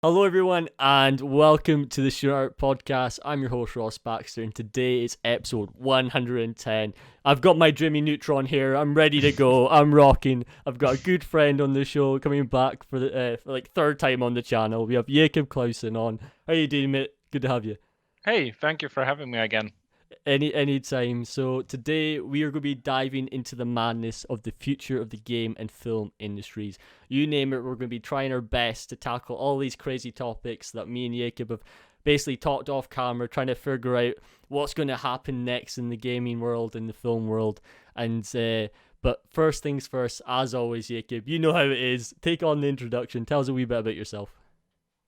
Hello, everyone, and welcome to the Shooter Art Podcast. I'm your host, Ross Baxter, and today is episode 110. I've got my Jimmy Neutron here. I'm ready to go. I'm rocking. I've got a good friend on the show coming back for the third time on the channel. We have Jacob Claussen on. How you doing, mate? Good to have you. Hey, thank you for having me again. Anytime. So today we are going to be diving into the madness of the future of the game and film industries. You name it, we're going to be trying our best to tackle all these crazy topics that me and Jacob have basically talked off camera, trying to figure out what's going to happen next in the gaming world and the film world. And but first things first, as always, Jacob, you know how it is. Take on the introduction. Tell us a wee bit about yourself.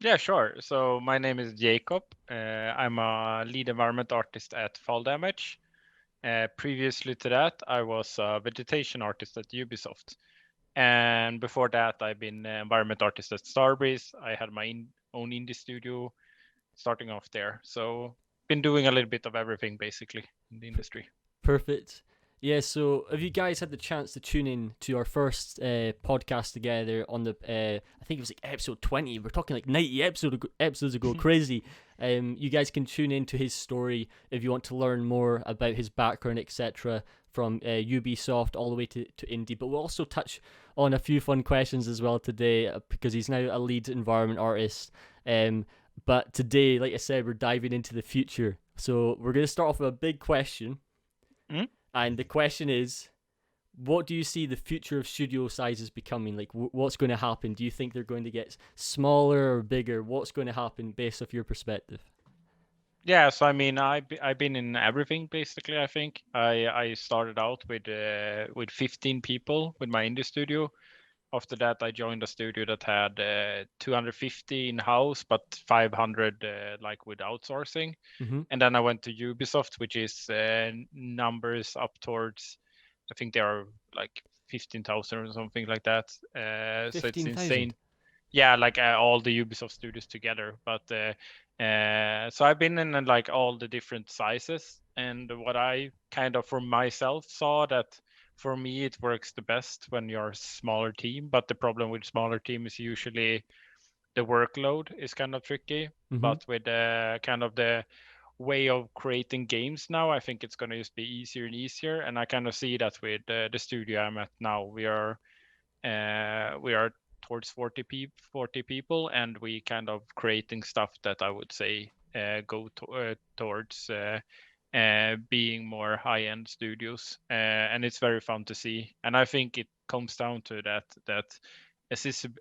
Yeah, sure. So my name is Jacob. I'm a lead environment artist at Fall Damage. Previously to that, I was a vegetation artist at Ubisoft. And before that, I've been an environment artist at Starbreeze. I had my own indie studio starting off there. So been doing a little bit of everything basically in the industry. Perfect. Yeah, so have you guys had the chance to tune in to our first podcast together on the, I think it was like episode 20. We're talking like 90 episodes ago, crazy. You guys can tune into his story if you want to learn more about his background, etc., from Ubisoft all the way to indie. But we'll also touch on a few fun questions as well today because he's now a lead environment artist. But today, like I said, we're diving into the future. So we're going to start off with a big question. Mm? And the question is, what do you see the future of studio sizes becoming? Like, what's going to happen? Do you think they're going to get smaller or bigger? What's going to happen based off your perspective? Yeah, so I mean, I've been in everything basically. I think I started out with 15 people with my indie studio. After that, I joined a studio that had 250 in house, but 500 like with outsourcing. Mm-hmm. And then I went to Ubisoft, which is numbers up towards, I think they are like 15,000 or something like that. So it's 15,000. insane. Yeah, like all the Ubisoft studios together. But so I've been in like all the different sizes, and what I kind of for myself saw that for me it works the best when you're a smaller team. But the problem with smaller team is usually the workload is kind of tricky. Mm-hmm. But with kind of the way of creating games now, I think it's going to just be easier and easier. And I kind of see that with the studio I'm at now. We are towards 40 people, and we kind of creating stuff that I would say go towards being more high-end studios, and it's very fun to see. And I think it comes down to that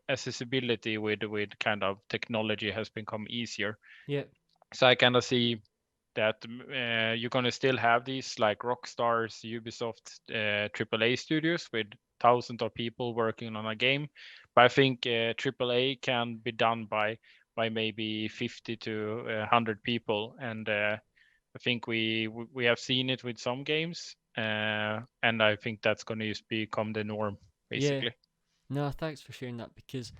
accessibility with kind of technology has become easier. Yeah. So I kind of see that you're going to still have these like Rockstars, Ubisoft, AAA studios with thousands of people working on a game, but I think AAA can be done by maybe 50 to 100 people, and I think we have seen it with some games, and I think that's going to just become the norm Yeah. basically. No, thanks for sharing that because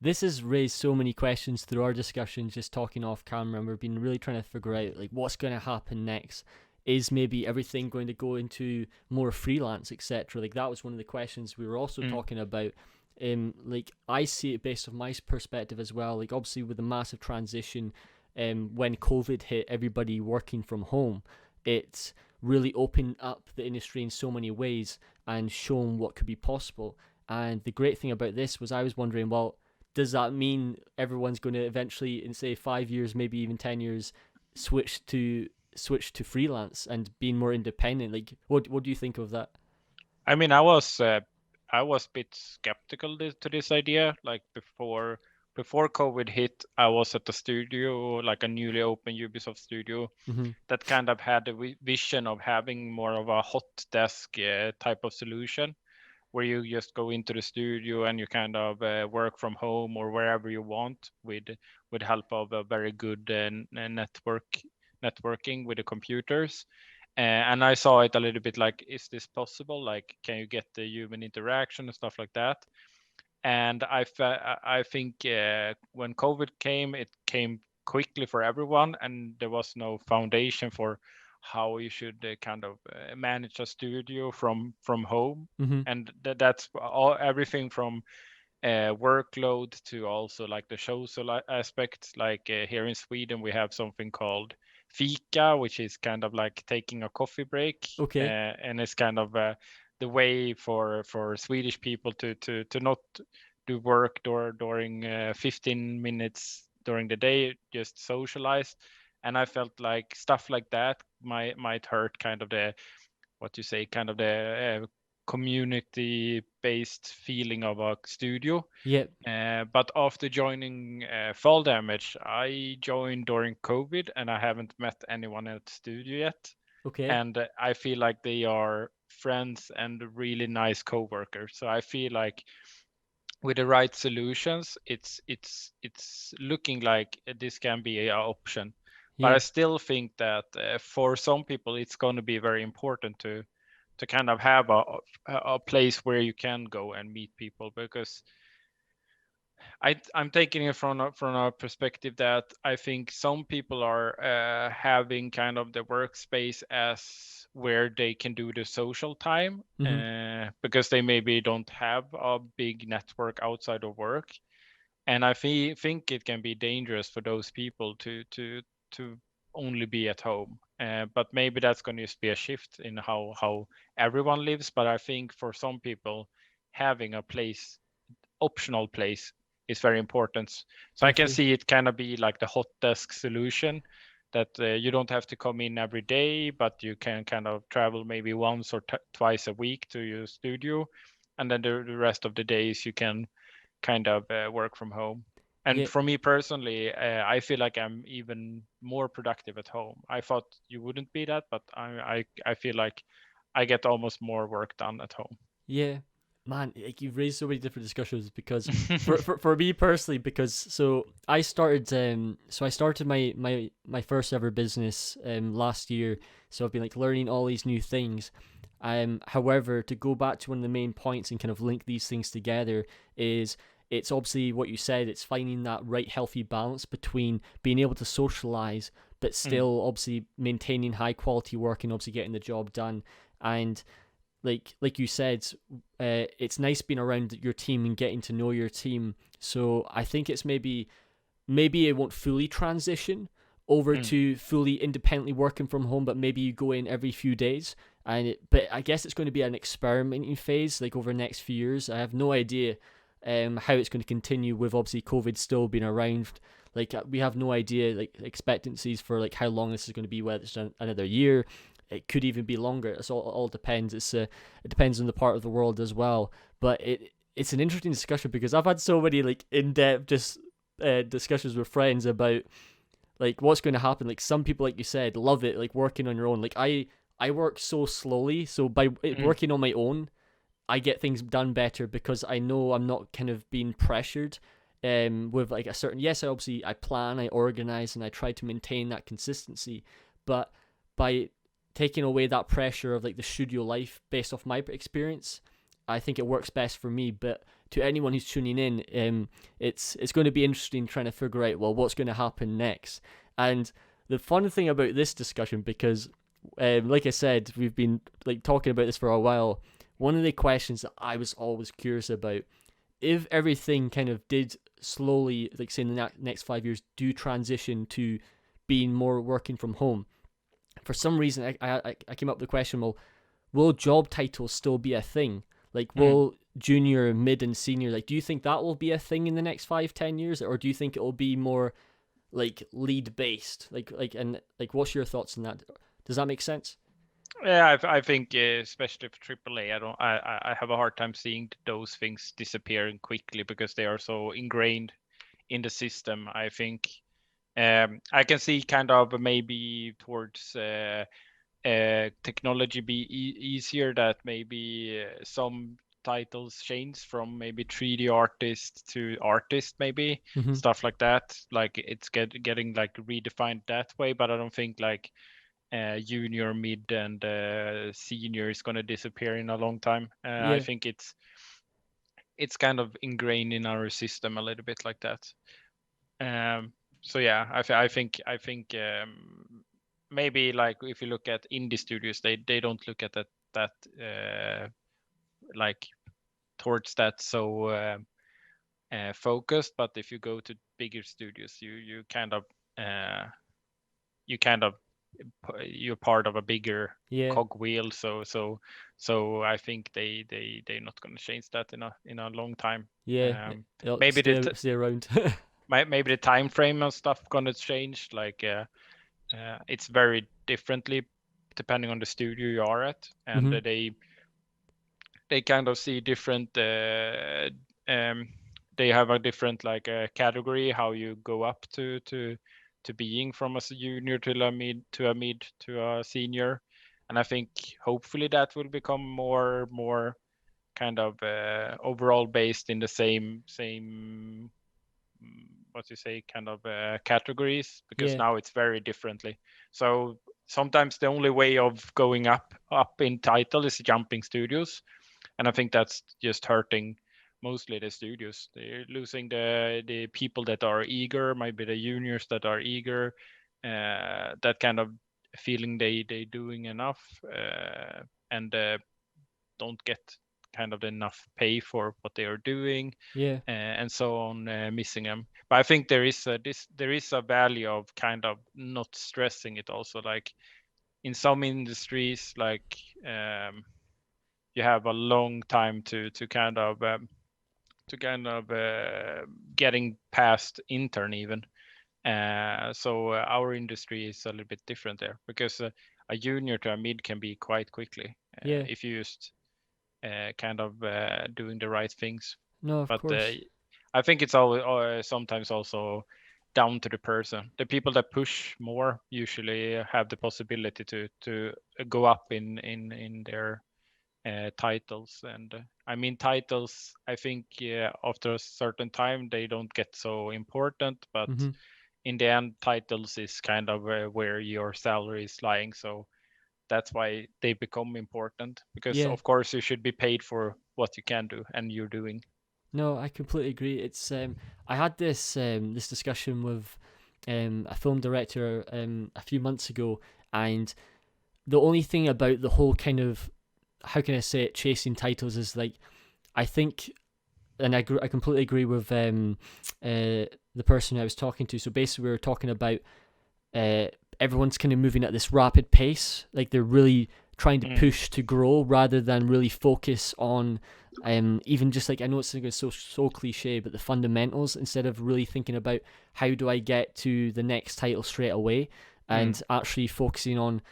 this has raised so many questions through our discussions just talking off camera, and we've been really trying to figure out like what's going to happen next. Is maybe everything going to go into more freelance, etc.? Like that was one of the questions we were also Mm, talking about. Like I see it based on my perspective as well. Like obviously with the massive transition, when COVID hit, everybody working from home, it's really opened up the industry in so many ways and shown what could be possible. And the great thing about this was I was wondering, well, does that mean everyone's going to eventually, in say 5 years, maybe even 10 years, switch to freelance and being more independent? Like, what do you think of that? I mean, I was a bit skeptical to this idea. Like before COVID hit, I was at the studio, like a newly open Ubisoft studio, Mm-hmm. that kind of had a vision of having more of a hot desk type of solution, where you just go into the studio and you kind of work from home or wherever you want with help of a very good networking with the computers. And I saw it a little bit like, is this possible? Like, can you get the human interaction and stuff like that? And I think when COVID came, it came quickly for everyone, and there was no foundation for how you should kind of manage a studio from home. Mm-hmm. And that's all everything from workload to also like the social aspect. Like here in Sweden, we have something called fika, which is kind of like taking a coffee break, Okay. and it's kind of the way for Swedish people to not do work during 15 minutes during the day, just socialize. And I felt like stuff like that might hurt kind of the, what you say, kind of the community based feeling of a studio. Yep. But after joining Fall Damage, I joined during COVID and I haven't met anyone at the studio yet. Okay. And I feel like they are friends and really nice co-workers. So I feel like with the right solutions, it's looking like this can be an option. But I Yeah. still think that for some people, it's going to be very important to kind of have a place where you can go and meet people, because I'm taking it from a perspective that I think some people are having kind of the workspace as where they can do the social time, Mm-hmm. because they maybe don't have a big network outside of work. And I think it can be dangerous for those people to only be at home. But maybe that's going to just be a shift in how everyone lives. But I think for some people, having a place, optional place, is very important. So I can Definitely. see it kind of be like the hot desk solution, that you don't have to come in every day, but you can kind of travel maybe once or twice a week to your studio, and then the rest of the days you can kind of work from home. And Yeah. for me personally, I feel like I'm even more productive at home. I thought you wouldn't be that, but I feel like I get almost more work done at home. Yeah, man, like you've raised so many different discussions because for me personally, because I started my first ever business last year, so I've been like learning all these new things. However, to go back to one of the main points and kind of link these things together is it's obviously what you said. It's finding that right healthy balance between being able to socialize, but Mm, still obviously maintaining high quality work and obviously getting the job done. And like you said, it's nice being around your team and getting to know your team. So I think it's maybe it won't fully transition over mm, to fully independently working from home, but maybe you go in every few days. But I guess it's going to be an experimenting phase, like over the next few years. I have no idea how it's going to continue with obviously COVID still being around. Like we have no idea like expectancies for like how long this is going to be, whether it's another year, it could even be longer. All depends. It depends on the part of the world as well. But it's an interesting discussion because I've had so many like in depth just discussions with friends about like what's going to happen. Like some people, like you said, love it, like working on your own. Like I work so slowly, so by mm, working on my own, I get things done better because I know I'm not kind of being pressured. With like a certain, yes, I plan, I organize, and I try to maintain that consistency, but by taking away that pressure of like the studio life based off my experience, I think it works best for me. But to anyone who's tuning in, it's going to be interesting trying to figure out well what's going to happen next. And the fun thing about this discussion, because like I said, we've been like talking about this for a while. One of the questions that I was always curious about, if everything kind of did slowly, like say in the next 5 years, do transition to being more working from home, for some reason I came up with the question, well, will job titles still be a thing? Like, mm. will junior, mid, and senior, like, do you think that will be a thing in the next 5-10 years, or do you think it will be more like lead based? And like, what's your thoughts on that? Does that make sense? Yeah, I think especially for AAA, I have a hard time seeing those things disappearing quickly because they are so ingrained in the system. I think I can see kind of maybe towards technology be easier, that maybe some titles change from maybe 3D artist to artist, maybe Mm-hmm. stuff like that. Like it's getting like redefined that way, but I don't think like junior, mid, and senior is going to disappear in a long time. I Yeah. think it's kind of ingrained in our system a little bit like that. So yeah, I think maybe like if you look at indie studios, they don't look at that like towards that so focused. But if you go to bigger studios, uh, you kind of you're part of a bigger Yeah, cogwheel. So I think they're not going to change that in a long time. yeah. It'll Maybe the stay around. maybe the time frame and stuff going to change. Like it's very differently depending on the studio you are at, and Hmm. they kind of see different. Um, they have a different like category how you go up to being from a junior to a mid to a senior, and I think hopefully that will become more kind of overall based in the same what you say kind of categories, because Yeah, now it's very differently. So sometimes the only way of going up in title is jumping studios, and I think that's just hurting mostly the studios. They're losing the people that are eager, maybe the juniors that are eager, that kind of feeling they doing enough, and don't get kind of enough pay for what they are doing, yeah, and so on, missing them. But I think there is a value of kind of not stressing it also. Like in some industries, like you have a long time to kind of getting past intern even. So our industry is a little bit different there, because a junior to a mid can be quite quickly yeah. if you just kind of doing the right things. No, of But course. I think it's always sometimes also down to the person. The people that push more usually have the possibility to go up in their titles. And I mean titles. I think after a certain time they don't get so important, but Hmm. in the end, titles is kind of where your salary is lying. So that's why they become important, because Yeah. of course you should be paid for what you can do and you're doing. No, I completely agree. It's I had this discussion with a film director a few months ago, and the only thing about the whole kind of, how can I say it, chasing titles is like, I think, and I completely agree with the person I was talking to. So basically, we were talking about uh, everyone's kind of moving at this rapid pace. Like they're really trying to Mm, push to grow rather than really focus on even just like, I know it's so cliche, but the fundamentals, instead of really thinking about how do I get to the next title straight away, mm, and actually focusing on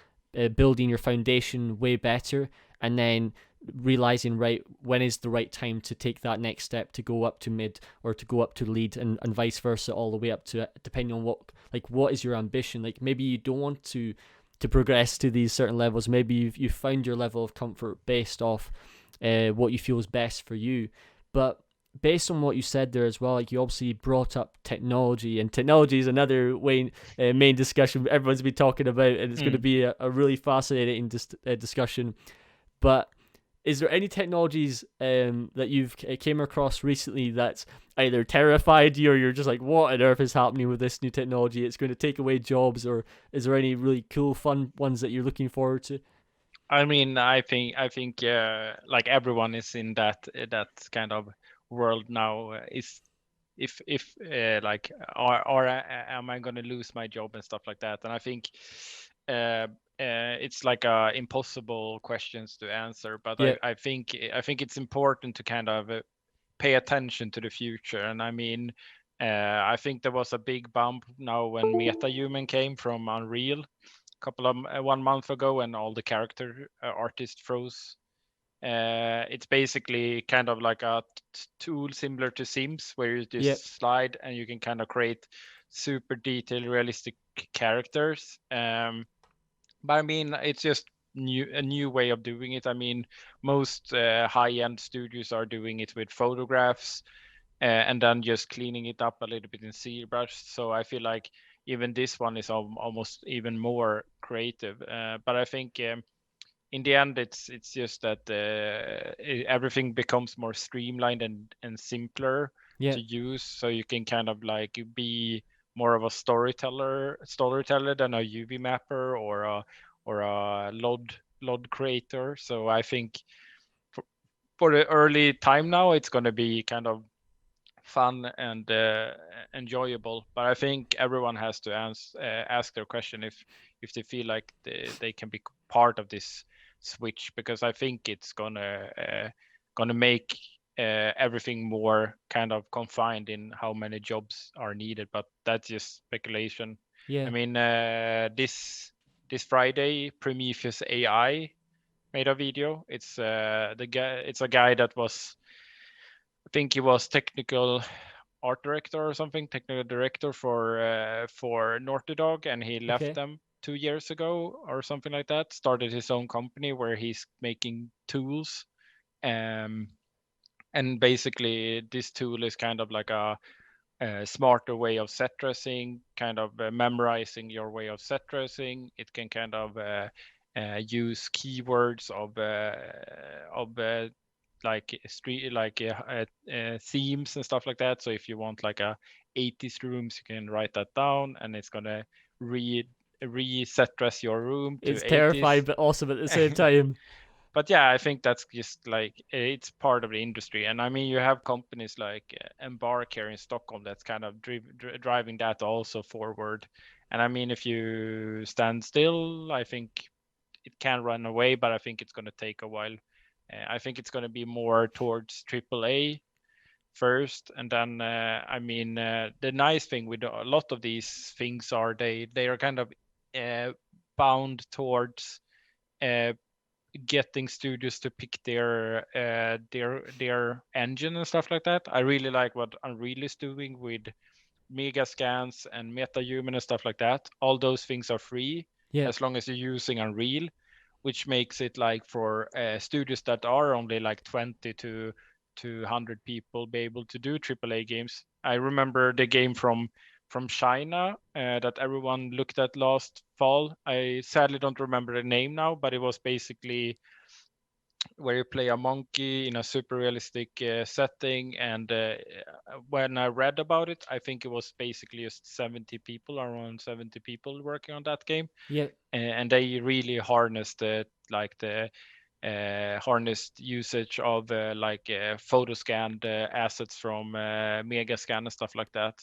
building your foundation way better, and then realizing, right, when is the right time to take that next step to go up to mid or to go up to lead, and vice versa, all the way up to, depending on what is your ambition. Like maybe you don't want to progress to these certain levels. Maybe you've found your level of comfort based off what you feel is best for you. But based on what you said there as well, like you obviously brought up technology, and technology is another main discussion everyone's been talking about, and it's going to mm. be a really fascinating discussion. But is there any technologies that you've came across recently that's either terrified you, or you're just like, what on earth is happening with this new technology? It's going to take away jobs, or is there any really cool, fun ones that you're looking forward to? I mean, I think like everyone is in that kind of world now. Is if like am I going to lose my job and stuff like that? And I think it's like impossible questions to answer. But Yeah, I think it's important to kind of pay attention to the future. And I mean, I think there was a big bump now when MetaHuman came from Unreal a couple of 1 month ago, and all the character artists froze. It's basically kind of like a tool similar to Sims, where you yeah, just slide and you can kind of create super detailed, realistic characters. But I mean, it's just a new way of doing it. I mean, most high-end studios are doing it with photographs and then just cleaning it up a little bit in ZBrush. So I feel like even this one is almost even more creative. But I think in the end, it's just that everything becomes more streamlined and simpler yeah, to use. So you can kind of like be more of a storyteller than a UV mapper or a LOD creator. So I think for, for the early time now, it's going to be kind of fun and enjoyable. But I think everyone has to ask their question if they feel like they can be part of this switch, because I think it's gonna make everything more kind of confined in how many jobs are needed. But that's just speculation. I Yeah. mean, this Friday, Prometheus AI made a video. It's the guy. It's a guy that was, I think he was technical art director or something, technical director for Naughty Dog, and he left Okay. them 2 years ago or something like that. Started his own company where he's making tools, um, and basically this tool is kind of like a smarter way of set dressing, kind of memorizing your way of set dressing. It can kind of use keywords of like street themes and stuff like that. So if you want like a 80s rooms, you can write that down, and it's gonna re reset dress your room to It's 80s. terrifying but awesome at the same time. But yeah, I think that's just like it's part of the industry, and I mean you have companies like Embark here in Stockholm that's kind of driving that also forward. And I mean, if you stand still, I think it can run away, but I think it's going to take a while. I think it's going to be more towards AAA first, and then I mean the nice thing with a lot of these things are they are kind of bound towards uh, getting studios to pick their engine and stuff like that. I really like what Unreal is doing with Mega Scans and MetaHuman and stuff like that. All those things are free Yeah. as long as you're using Unreal, which makes it like for studios that are only like 20 to 100 people be able to do AAA games. I remember the game from China that everyone looked at last fall. I sadly don't remember the name now, but it was basically where you play a monkey in a super realistic setting. And when I read about it, I think it was basically just 70 people, around 70 people working on that game, Yeah. and they really harnessed the harnessed usage of photo scanned assets from Megascan and stuff like that.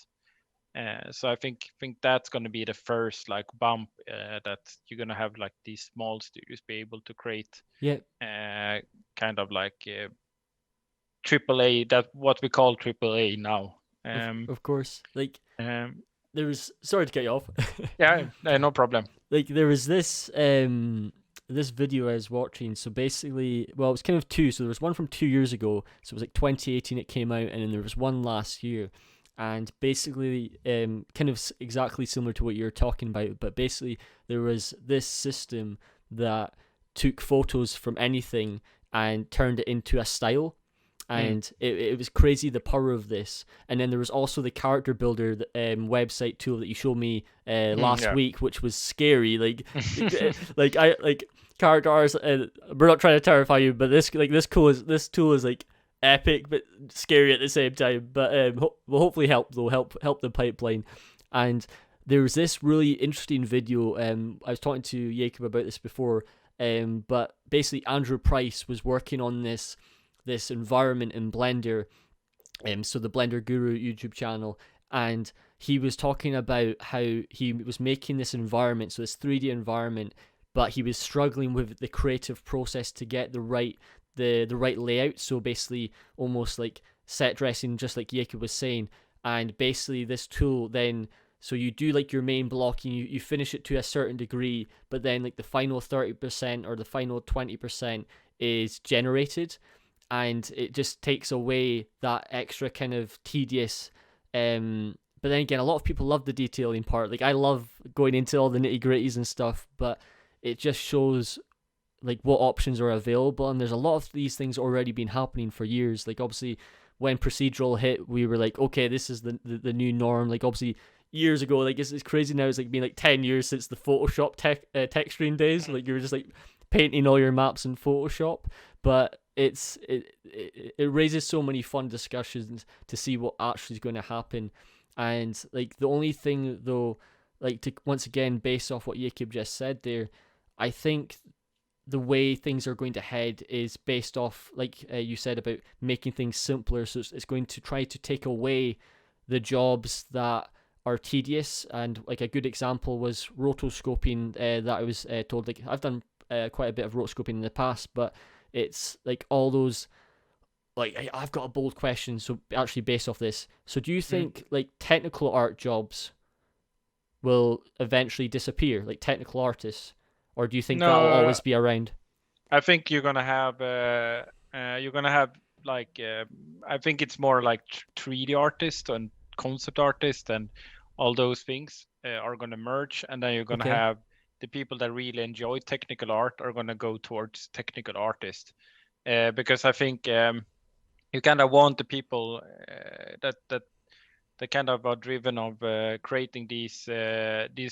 So I think that's going to be the first like bump that you're going to have like these small studios be able to create Yeah. uh, kind of like AAA, that what we call AAA now. Of course. Like Um, there was, sorry to cut you off. yeah, no problem. Like there was this video I was watching. So basically, well, it was kind of two. So there was one from 2 years ago. So it was like 2018 it came out, and then there was one last year. And basically, kind of exactly similar to what you're talking about, but basically there was this system that took photos from anything and turned it into a style. And it was crazy the power of this. And then there was also the character builder website tool that you showed me last Yeah. week, which was scary. Like characters. We're not trying to terrify you, but this tool is like epic but scary at the same time. But will hopefully help the pipeline. And there was this really interesting video. I was talking to Jacob about this before. But basically Andrew Price was working on this environment in Blender, so the Blender Guru YouTube channel, and he was talking about how he was making this environment, so this 3D environment, but he was struggling with the creative process to get the right layout. So basically, almost like set dressing, just like Jacob was saying, and basically this tool then. So you do like your main block and you finish it to a certain degree, but then like the final 30% or the final 20% is generated, and it just takes away that extra kind of tedious but then again, a lot of people love the detailing part. Like I love going into all the nitty gritties and stuff, but it just shows like what options are available, and there's a lot of these things already been happening for years. Like obviously when procedural hit, we were like, okay, this is the new norm. Like obviously years ago, like it's crazy now, it's like been like 10 years since the Photoshop texturing days. Like you were just like painting all your maps in Photoshop, but it raises so many fun discussions to see what actually is going to happen. And like the only thing though, like to once again base off what Jacob just said there, I think the way things are going to head is based off, like you said, about making things simpler. So it's going to try to take away the jobs that are tedious. And like a good example was rotoscoping, that I was told. Like I've done quite a bit of rotoscoping in the past, but it's like all those. Like I've got a bold question, so actually based off this. So do you Mm. think like technical art jobs will eventually disappear, like technical artists, or do you think that'll No, always be around? I think you're gonna have like I think it's more like 3D artists and concept artists and all those things are gonna merge, and then you're gonna Okay. have the people that really enjoy technical art are gonna go towards technical artists, because I think you kind of want the people that kind of are driven of creating these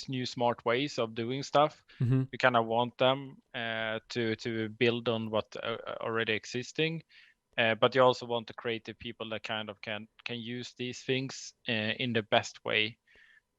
new smart ways of doing stuff. Mm-hmm. You kind of want them to build on what already existing, but you also want the creative people that kind of can use these things in the best way.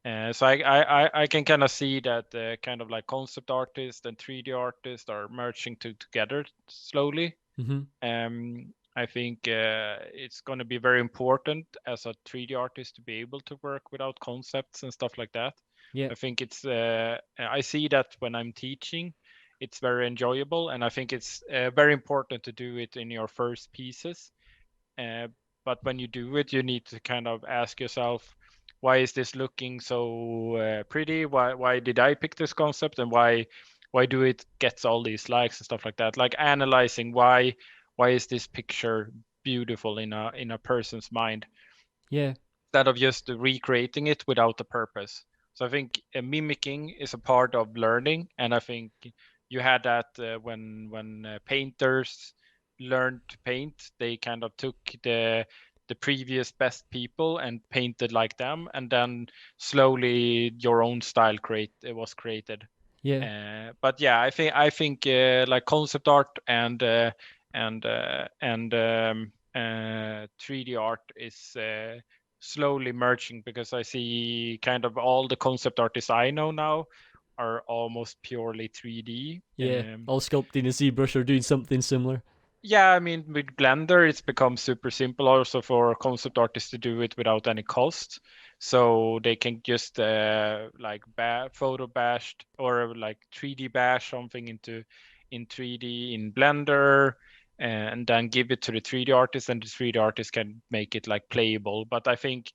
So I can kind of see that kind of like concept artists and 3D artists are merging together slowly. Mm-hmm. I think it's going to be very important as a 3D artist to be able to work without concepts and stuff like that. Yeah. I think I see that when I'm teaching, it's very enjoyable, and I think it's very important to do it in your first pieces. Uh, but when you do it, you need to kind of ask yourself, why is this looking so pretty? Why did I pick this concept, and why do it gets all these likes and stuff like that? Like analyzing why is this picture beautiful in a person's mind, Yeah. instead of just recreating it without a purpose. So I think mimicking is a part of learning, and I think you had that when painters learned to paint, they kind of took the previous best people and painted like them, and then slowly your own style was created. Yeah. But yeah, I think like concept art and 3D art is slowly merging, because I see kind of all the concept artists I know now are almost purely 3D. Yeah. All sculpting a ZBrush or doing something similar. Yeah, I mean, with Blender, it's become super simple also for concept artists to do it without any cost. So they can just like photo bash or like 3D bash something in 3D in Blender, and then give it to the 3D artist, and the 3D artist can make it like playable. But I think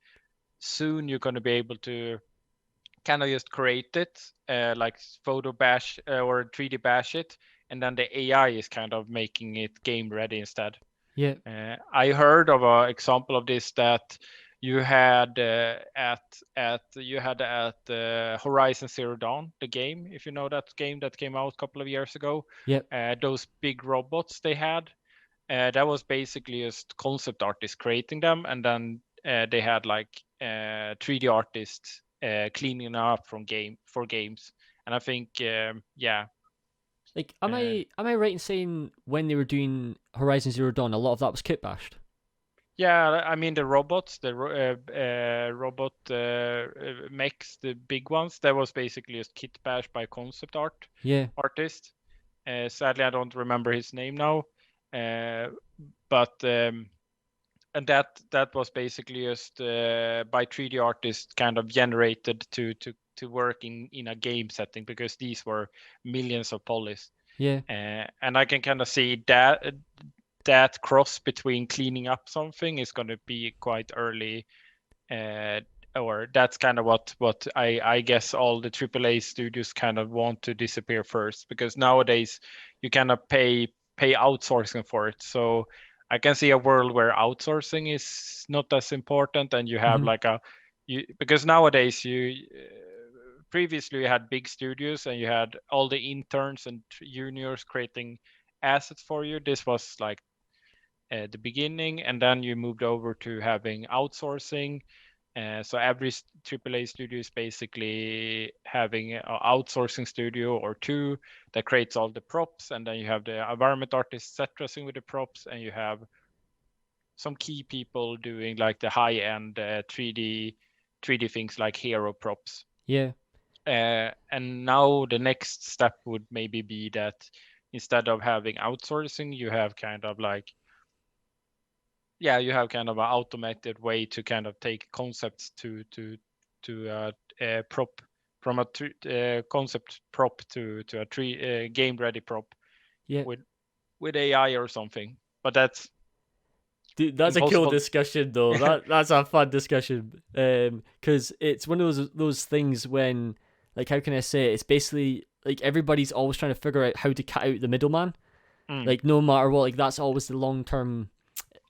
soon you're going to be able to kind of just create it, like photo bash or 3D bash it, and then the AI is kind of making it game ready instead. Yeah. I heard of an example of this that you had at Horizon Zero Dawn, the game, if you know that game that came out a couple of years ago. Yep. Those big robots they had, that was basically just concept artists creating them, and then they had like 3D artists cleaning up for games. And I think yeah, Like, uh, am I right in saying when they were doing Horizon Zero Dawn, a lot of that was kit bashed? yeah, I mean the robots, robot mechs, the big ones, that was basically just kit bash by concept Yeah. artist. Sadly, I don't remember his name now, uh, but and that was basically just by 3D artists kind of generated to work in a game setting, because these were millions of polys. Yeah. And I can kind of see that cross between cleaning up something is going to be quite early, uh, or that's kind of what I guess all the AAA studios kind of want to disappear first, because nowadays you kind of pay outsourcing for it. So I can see a world where outsourcing is not as important, and you have Mm-hmm. like because nowadays previously you had big studios and you had all the interns and juniors creating assets for you. This was like the beginning, and then you moved over to having outsourcing. So every AAA studio is basically having an outsourcing studio or two that creates all the props, and then you have the environment artists set dressing with the props, and you have some key people doing like the high-end 3D things like hero props. Yeah. And now the next step would maybe be that instead of having outsourcing, you have kind of like, yeah, you have kind of an automated way to kind of take concepts to prop from a concept prop to a game ready prop Yeah. with AI or something. But that's Dude, that's a cool impossible. discussion though. That's a fun discussion. Because it's one of those things when, like, how can I say it? It's basically like everybody's always trying to figure out how to cut out the middleman. Mm, Like no matter what, like that's always the long term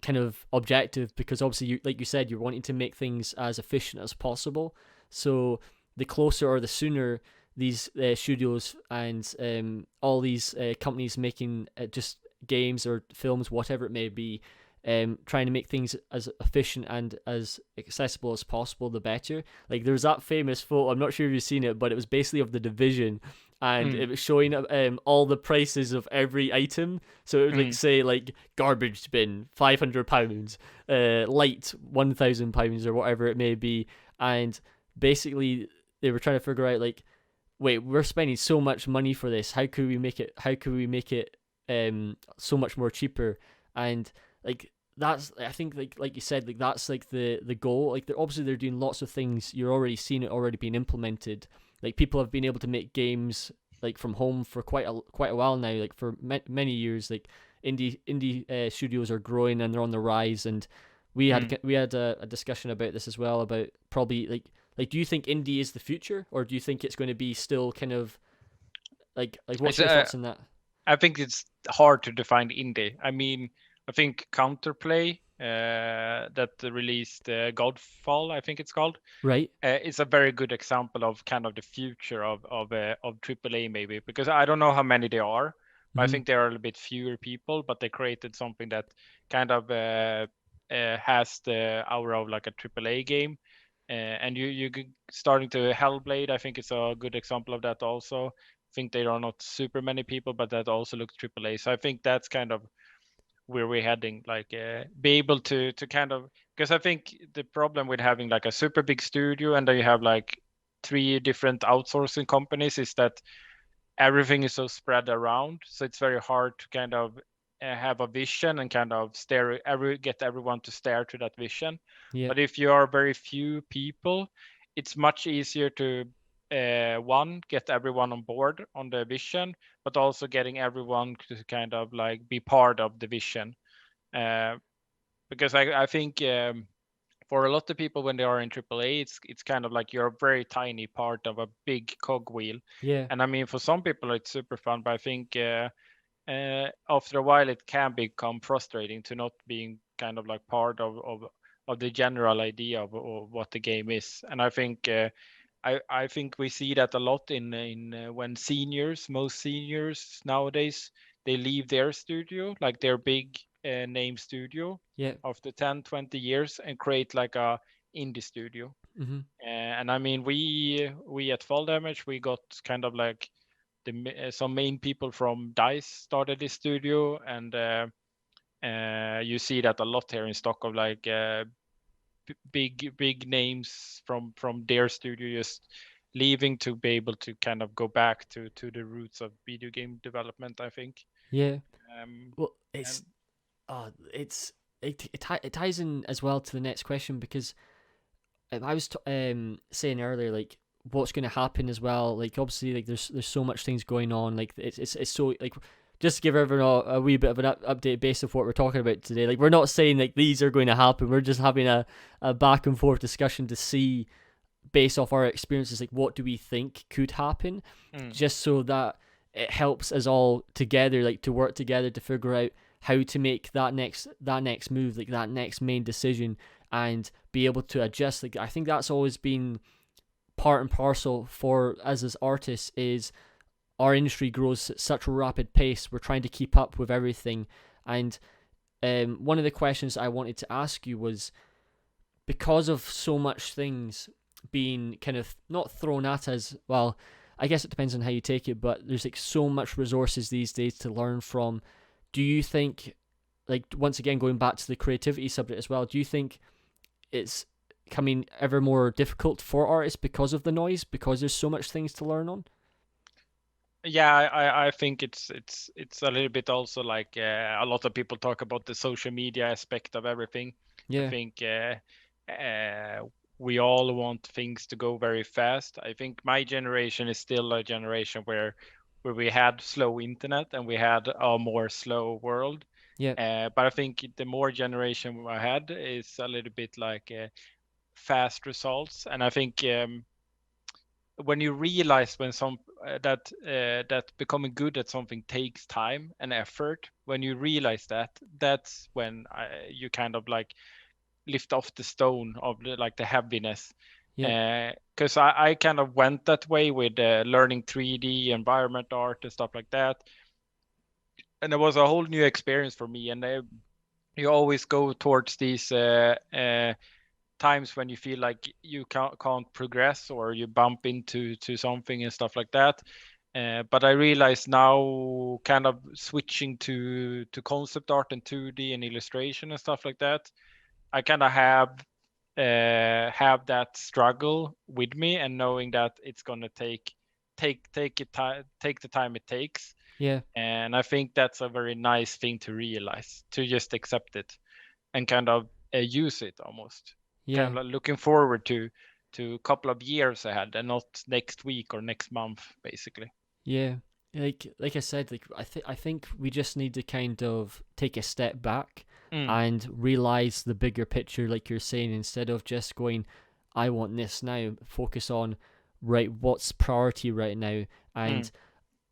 kind of objective, because obviously you, like you said, you're wanting to make things as efficient as possible. So the closer or the sooner these studios and all these companies making just games or films, whatever it may be, trying to make things as efficient and as accessible as possible, the better. Like there's that famous photo, I'm not sure if you've seen it, but it was basically of the Division, and mm, it was showing all the prices of every item. So it would like mm, say like garbage bin £500, light £1,000 or whatever it may be, and basically they were trying to figure out like, wait, we're spending so much money for this. How could we make it? How could we make it so much more cheaper? And like that's, I think, like you said, like that's like the goal. Like obviously they're doing lots of things. You're already seeing it already being implemented. Like people have been able to make games like from home for quite a while now. Like for many years, like indie studios are growing and they're on the rise. And mm. we had a discussion about this as well, about probably do you think indie is the future, or do you think it's going to be still kind of like what's It's your thoughts on that? I think it's hard to define indie. I mean, I think Counterplay that released Godfall, I think it's called, Right. is a very good example of kind of the future of AAA maybe, because I don't know how many there are, but I Mm-hmm. think there are a little bit fewer people, but they created something that kind of has the aura of like a AAA game. And you starting to Hellblade, I think it's a good example of that also. I think there are not super many people, but that also looks AAA. So I think that's kind of where we're heading, like be able to kind of, because I think the problem with having like a super big studio and then you have like three different outsourcing companies is that everything is so spread around, so it's very hard to kind of have a vision and kind of get everyone to stare to that vision. Yeah. But if you are very few people, it's much easier to one, get everyone on board on the vision, but also getting everyone to kind of like be part of the vision. uh, because I think for a lot of people when they are in AAA, it's kind of like you're a very tiny part of a big cogwheel. Yeah. And I mean, for some people it's super fun, but I think after a while it can become frustrating to not being kind of like part of the general idea of what the game is. And I think I think we see that a lot in when most seniors nowadays, they leave their studio, like their big name studio, Yeah. after 10-20 years and create like a indie studio. Mm-hmm. And I mean, we at Fall Damage, we got kind of like some main people from DICE started this studio, and you see that a lot here in Stockholm, like big names from their studio just leaving to be able to kind of go back to the roots of video game development, I think. Yeah. um Well, and it's it ties in as well to the next question, because I was saying earlier, like what's going to happen as well. Like obviously, like there's so much things going on. Like it's so like, just to give everyone a wee bit of an update based of what we're talking about today. Like we're not saying like these are going to happen. We're just having a back and forth discussion to see, based off our experiences, like what do we think could happen, mm, just so that it helps us all together, like to work together to figure out how to make that next move, like that next main decision, and be able to adjust. Like I think that's always been part and parcel for us as artists, is our industry grows at such a rapid pace. We're trying to keep up with everything. And one of the questions I wanted to ask you was, because of so much things being kind of not thrown at us, well, I guess it depends on how you take it, but there's like so much resources these days to learn from. Do you think, like once again going back to the creativity subject as well, do you think it's becoming ever more difficult for artists because of the noise, because there's so much things to learn on? Yeah, I think it's a little bit also like a lot of people talk about the social media aspect of everything. I Yeah, think we all want things to go very fast. I think my generation is still a generation where we had slow internet and we had a more slow world. yeah, But I think the more generation ahead is a little bit like fast results, and I think when you realize when some that becoming good at something takes time and effort, when you realize that, that's when you kind of like lift off the stone of like the heaviness. yeah, Because I kind of went that way with learning 3D environment art and stuff like that, and it was a whole new experience for me. And you always go towards these times when you feel like you can't progress or you bump into something and stuff like that. But I realize now, kind of switching to concept art and 2D and illustration and stuff like that, I kind of have that struggle with me, and knowing that it's gonna take the time it takes. yeah, And I think that's a very nice thing to realize, to just accept it and kind of use it almost, kind yeah, of like looking forward to a couple of years ahead and not next week or next month, basically. yeah. Like I said, I think we just need to kind of take a step back Mm, and realize the bigger picture, like you're saying, instead of just going, I want this now. Focus on, right, what's priority right now. mm, And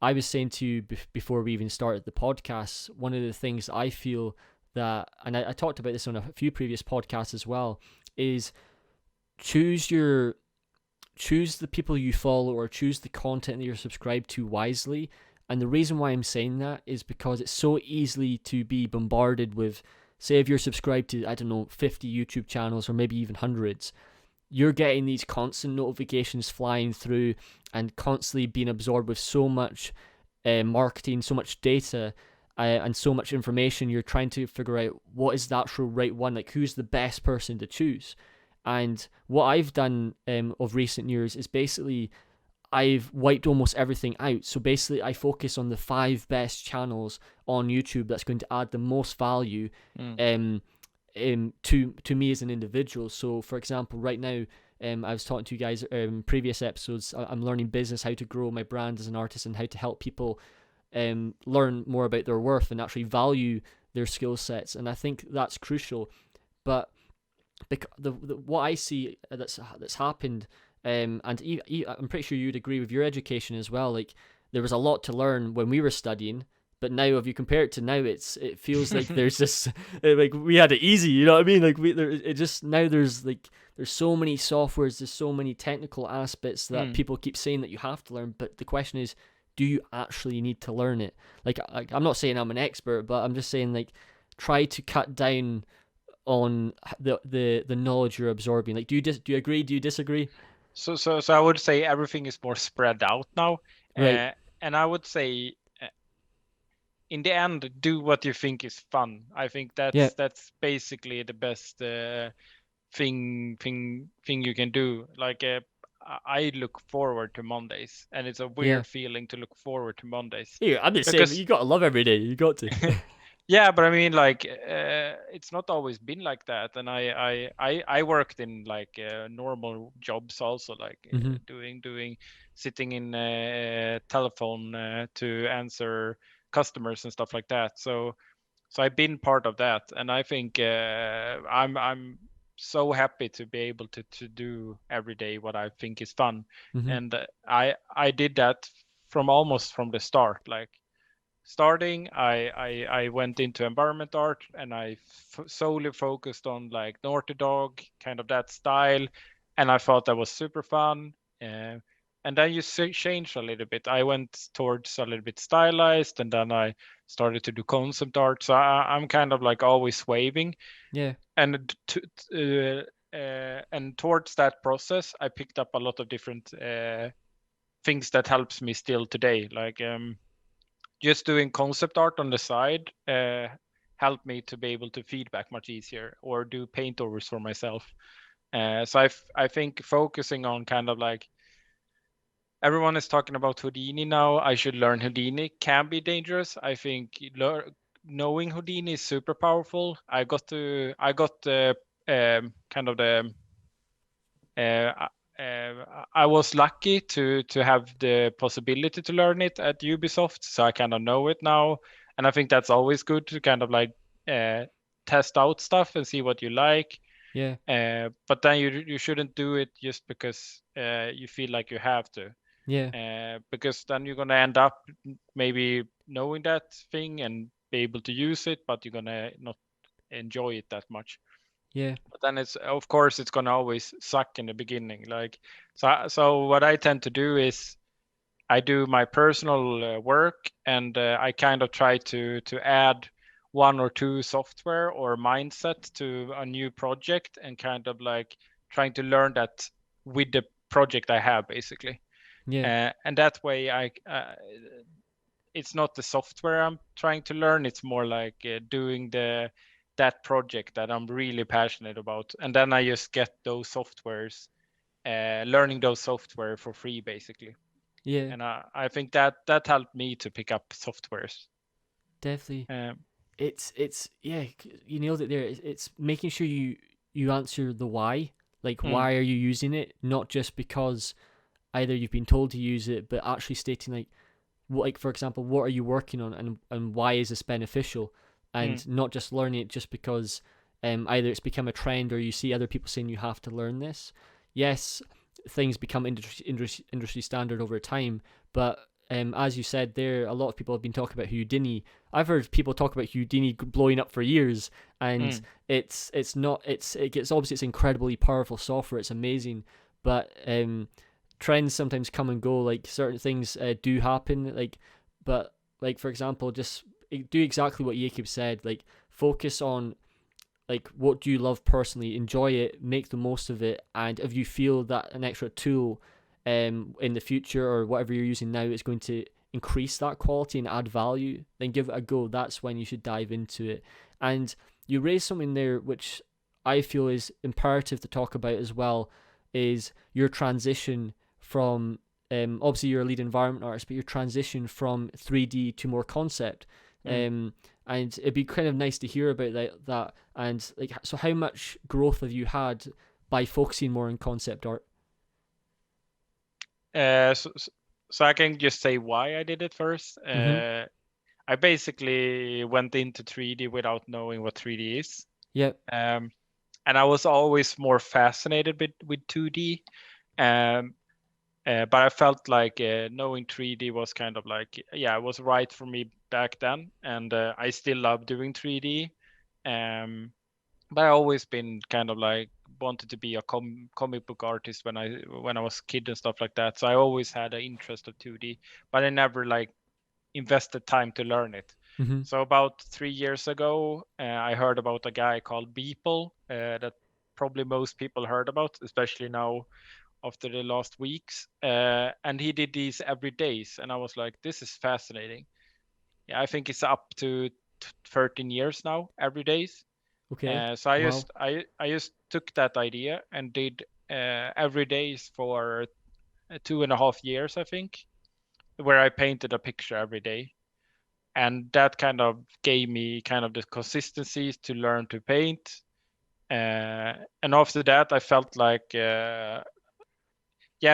I was saying to you before we even started the podcast, one of the things I feel that, and I talked about this on a few previous podcasts as well, is choose your choose the people you follow or choose the content that you're subscribed to wisely. And the reason why I'm saying that is because it's so easily to be bombarded with, say, if you're subscribed to, I don't know, 50 YouTube channels or maybe even hundreds, you're getting these constant notifications flying through and constantly being absorbed with so much marketing, so much data, and so much information. You're trying to figure out what is the actual right one, like who's the best person to choose. And what I've done of recent years is basically I've wiped almost everything out. So basically, I focus on the 5 best channels on YouTube that's going to add the most value mm, um, to me as an individual. So, for example, right now, I was talking to you guys previous episodes. I'm learning business, how to grow my brand as an artist, and how to help people learn more about their worth and actually value their skill sets. And I think that's crucial. But what I see that's happened, and I'm pretty sure you'd agree with your education as well. Like there was a lot to learn when we were studying, but now if you compare it to now, it feels like there's this like we had it easy. You know what I mean? Like it just now there's so many softwares, there's so many technical aspects that mm. people keep saying that you have to learn, but the question is, do you actually need to learn it? Like I'm not saying I'm an expert, but I'm just saying like try to cut down on the knowledge you're absorbing. Like, do you agree? Do you disagree? So I would say everything is more spread out now, Right. and I would say in the end, do what you think is fun. I think Yeah. that's basically the best thing you can do. Like I look forward to Mondays, and it's a Yeah. weird feeling to look forward to Mondays Yeah. I'm the same. because You gotta love every day. You got to. yeah, but I mean, like, it's not always been like that. And I worked in like normal jobs also, like hmm doing sitting in telephone to answer customers and stuff like that. So I've been part of that, and I think I'm so happy to be able to do every day what I think is fun. hmm And I did that from almost from the start, like starting, I went into environment art, and I solely focused on like Naughty Dog, kind of that style, and I thought that was super fun. Uh, and then you change a little bit. I went towards a little bit stylized, and then I started to do concept art. So I'm kind of like always waving, Yeah. and and towards that process, I picked up a lot of different things that helps me still today, like just doing concept art on the side helped me to be able to feedback much easier or do paint overs for myself. So I think focusing on kind of like everyone is talking about Houdini now. I should learn Houdini. Can be dangerous. I think knowing Houdini is super powerful. I got kind of the uh, I was lucky to have the possibility to learn it at Ubisoft, so I kind of know it now, and I think that's always good to kind of like uh, test out stuff and see what you like. Yeah, But then you shouldn't do it just because you feel like you have to, yeah, because then you're gonna end up maybe knowing that thing and be able to use it, but you're gonna not enjoy it that much. yeah, But then it's of course it's gonna always suck in the beginning. Like so what I tend to do is I do my personal work, and I kind of try to add one or two software or mindset to a new project, and kind of like trying to learn that with the project I have basically. yeah, And that way it's not the software I'm trying to learn, it's more like doing the that project that I'm really passionate about, and then I just get those softwares, learning those software for free basically. yeah. And I think that helped me to pick up softwares. Definitely. um, It's yeah, you nailed it there. It's making sure you answer the why. Like, mm, why are you using it? Not just because either you've been told to use it, but actually stating like, what, like for example, what are you working on, and why is this beneficial, mm, and not just learning it just because either it's become a trend or you see other people saying you have to learn this. Yes, things become industry standard over time, but as you said there, a lot of people have been talking about Houdini. I've heard people talk about Houdini blowing up for years, and mm. it's not it gets obviously it's incredibly powerful software. It's amazing, but trends sometimes come and go. Like certain things do happen. Like, but like for example, just do exactly what Jacob said. Like, focus on like what do you love personally, enjoy it, make the most of it, and if you feel that an extra tool in the future or whatever you're using now is going to increase that quality and add value, then give it a go. That's when you should dive into it. And you raised something there which I feel is imperative to talk about as well, is your transition from obviously you're a lead environment artist, but your transition from 3D to more concept. Mm. And it'd be kind of nice to hear about that. And like, so how much growth have you had by focusing more on concept art? So I can just say why I did it first. Mm-hmm. I basically went into 3D without knowing what 3D is. Yep. And I was always more fascinated with 2D. Um, but I felt like knowing 3D was kind of like, yeah, it was right for me back then. And I still love doing 3D. But I always been kind of like wanted to be a comic book artist when I was a kid and stuff like that. So I always had an interest of 2D, but I never like invested time to learn it. Mm-hmm. So about 3 years ago, I heard about a guy called Beeple that probably most people heard about, especially now after the last weeks. And he did these every days, and I was like, this is fascinating. Yeah, I think it's up to 13 years now, every days. Okay. So I Wow. just I just took that idea and did every days for 2.5 years, I think, where I painted a picture every day, and that kind of gave me kind of the consistency to learn to paint. And after that, I felt like, yeah,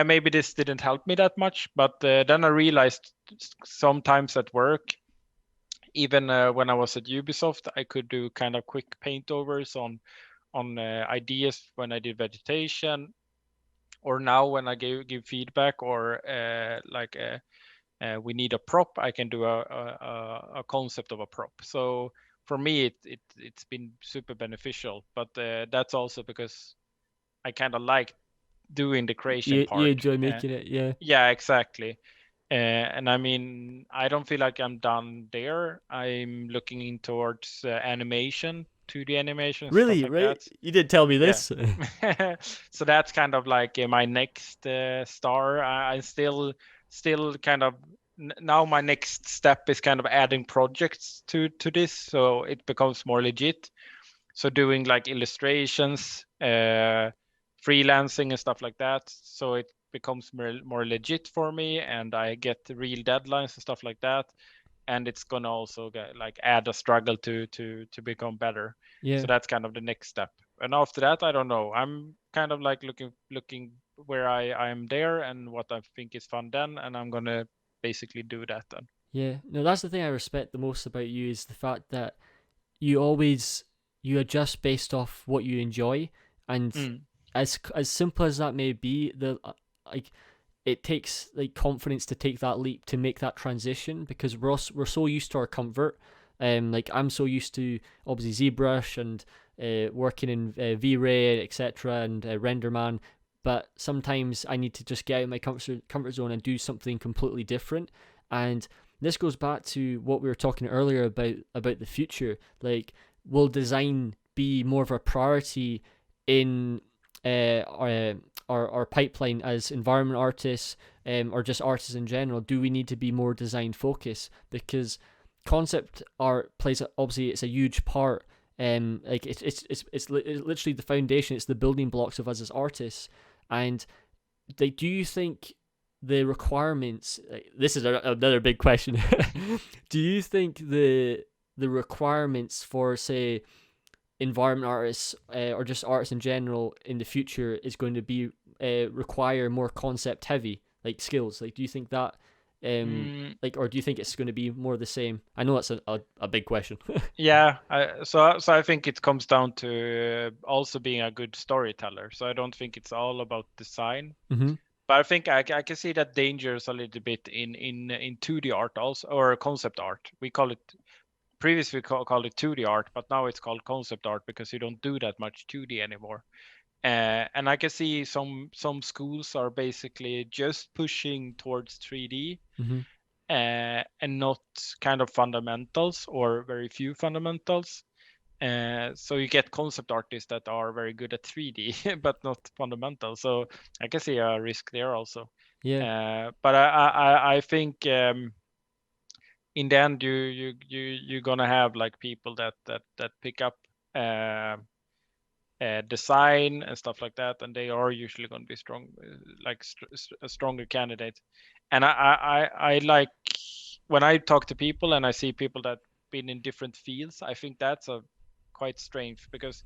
maybe this didn't help me that much. But then I realized sometimes at work, even when I was at Ubisoft, I could do kind of quick paint overs on ideas when I did vegetation, or now when I give feedback, or we need a prop, I can do a concept of a prop. So for me, it's been super beneficial. But that's also because I kind of like doing the creation You part. enjoy making it, yeah. Yeah, exactly. And I mean, I don't feel like I'm done there. I'm looking in towards animation, 2D animation, stuff Really, like right? that. You didn't tell me Yeah. this. So that's kind of like my next star. I still kind of now my next step is kind of adding projects to this, so it becomes more legit. So doing like illustrations, freelancing and stuff like that. So becomes more legit for me, and I get the real deadlines and stuff like that. And it's gonna also like add a struggle to become better. Yeah. So that's kind of the next step. And after that, I don't know. I'm kind of like looking where I'm there and what I think is fun then, and I'm gonna basically do that then. Yeah. No, that's the thing I respect the most about you is the fact that you always you adjust based off what you enjoy, and Mm. as simple as that may be, like it takes like confidence to take that leap to make that transition because we're so used to our comfort. Like I'm so used to obviously ZBrush and working in V-Ray, etc., and RenderMan, but sometimes I need to just get out of my comfort zone and do something completely different. And this goes back to what we were talking earlier about the future. Like, will design be more of a priority in our pipeline as environment artists, or just artists in general? Do we need to be more design focused? Because concept art plays obviously it's a huge part. Like it's literally the foundation. It's the building blocks of us as artists. And like, do you think the requirements? This is another big question. Do you think the requirements for, say, environment artists, or just artists in general in the future is going to be require more concept heavy like skills? Like, do you think that Mm, like, or do you think it's going to be more the same? I know that's a big question. yeah, so I think it comes down to also being a good storyteller. So I don't think it's all about design, Mm-hmm. but I think I can see that dangers a little bit in 2D art also, or concept art. We call it previously called it 2D art, but now it's called concept art because you don't do that much 2D anymore. And I can see some schools are basically just pushing towards 3D, Mm-hmm. and not kind of fundamentals or very few fundamentals. So you get concept artists that are very good at 3D but not fundamental. So I can see a risk there also. Yeah. But I think in the end you're gonna have like people that pick up design and stuff like that, and they are usually going to be strong, like a stronger candidate. And I like when I talk to people and I see people that been in different fields. I think that's a quite strange because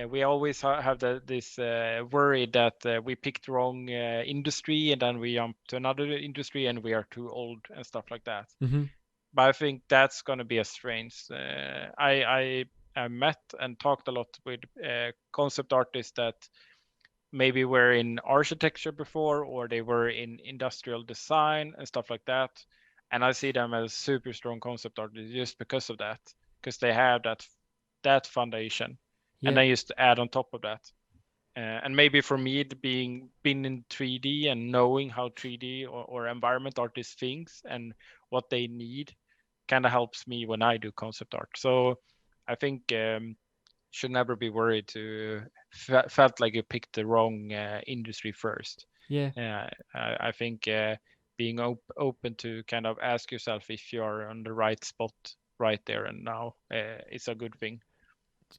we always have this worry that we picked the wrong industry and then we jump to another industry and we are too old and stuff like that. Mm-hmm. But I think that's going to be a strange. I met and talked a lot with concept artists that maybe were in architecture before, or they were in industrial design and stuff like that. And I see them as super strong concept artists just because of that, because they have that foundation, and Yeah. then just add on top of that. And maybe for me, being been in 3D and knowing how 3D or environment artists thinks and what they need, kind of helps me when I do concept art. So I think should never be worried to felt like you picked the wrong industry first. Yeah. I think being open to kind of ask yourself if you're on the right spot right there and now is a good thing.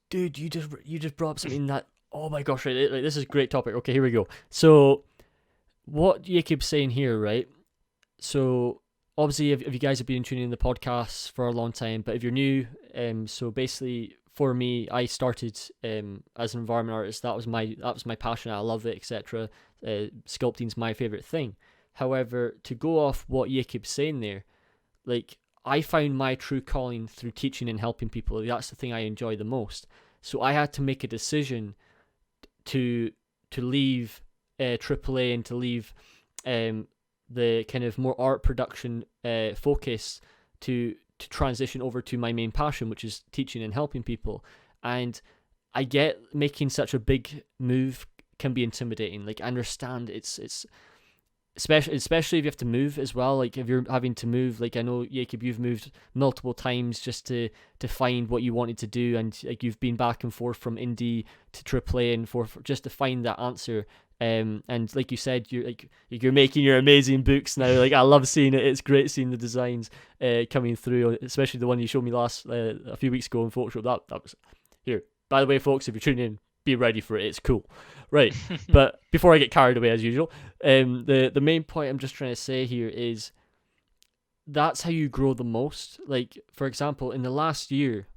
Dude, you just brought up something that, oh my gosh, right? Like, this is a great topic. Okay, here we go. So what Jacob's saying here, right? So obviously, if you guys have been tuning in the podcast for a long time, but if you're new, so basically for me, I started as an environment artist. That was my passion. I love it, etc. Sculpting's my favorite thing. However, to go off what Jacob's saying there, like, I found my true calling through teaching and helping people. That's the thing I enjoy the most. So I had to make a decision to leave AAA and to leave the kind of more art production focus to transition over to my main passion, which is teaching and helping people. And I get making such a big move can be intimidating. Like, I understand it's especially if you have to move as well. Like, if you're having to move, like, I know, Jacob, you've moved multiple times just to find what you wanted to do, and like, you've been back and forth from indie to AAA and for just to find that answer. And like you said, you're making your amazing books now. Like, I love seeing it. It's great seeing the designs coming through, especially the one you showed me a few weeks ago in Photoshop. That was here. By the way, folks, if you're tuning in, be ready for it. It's cool, right? But before I get carried away as usual, the main point I'm just trying to say here is that's how you grow the most. Like, for example, in the last year,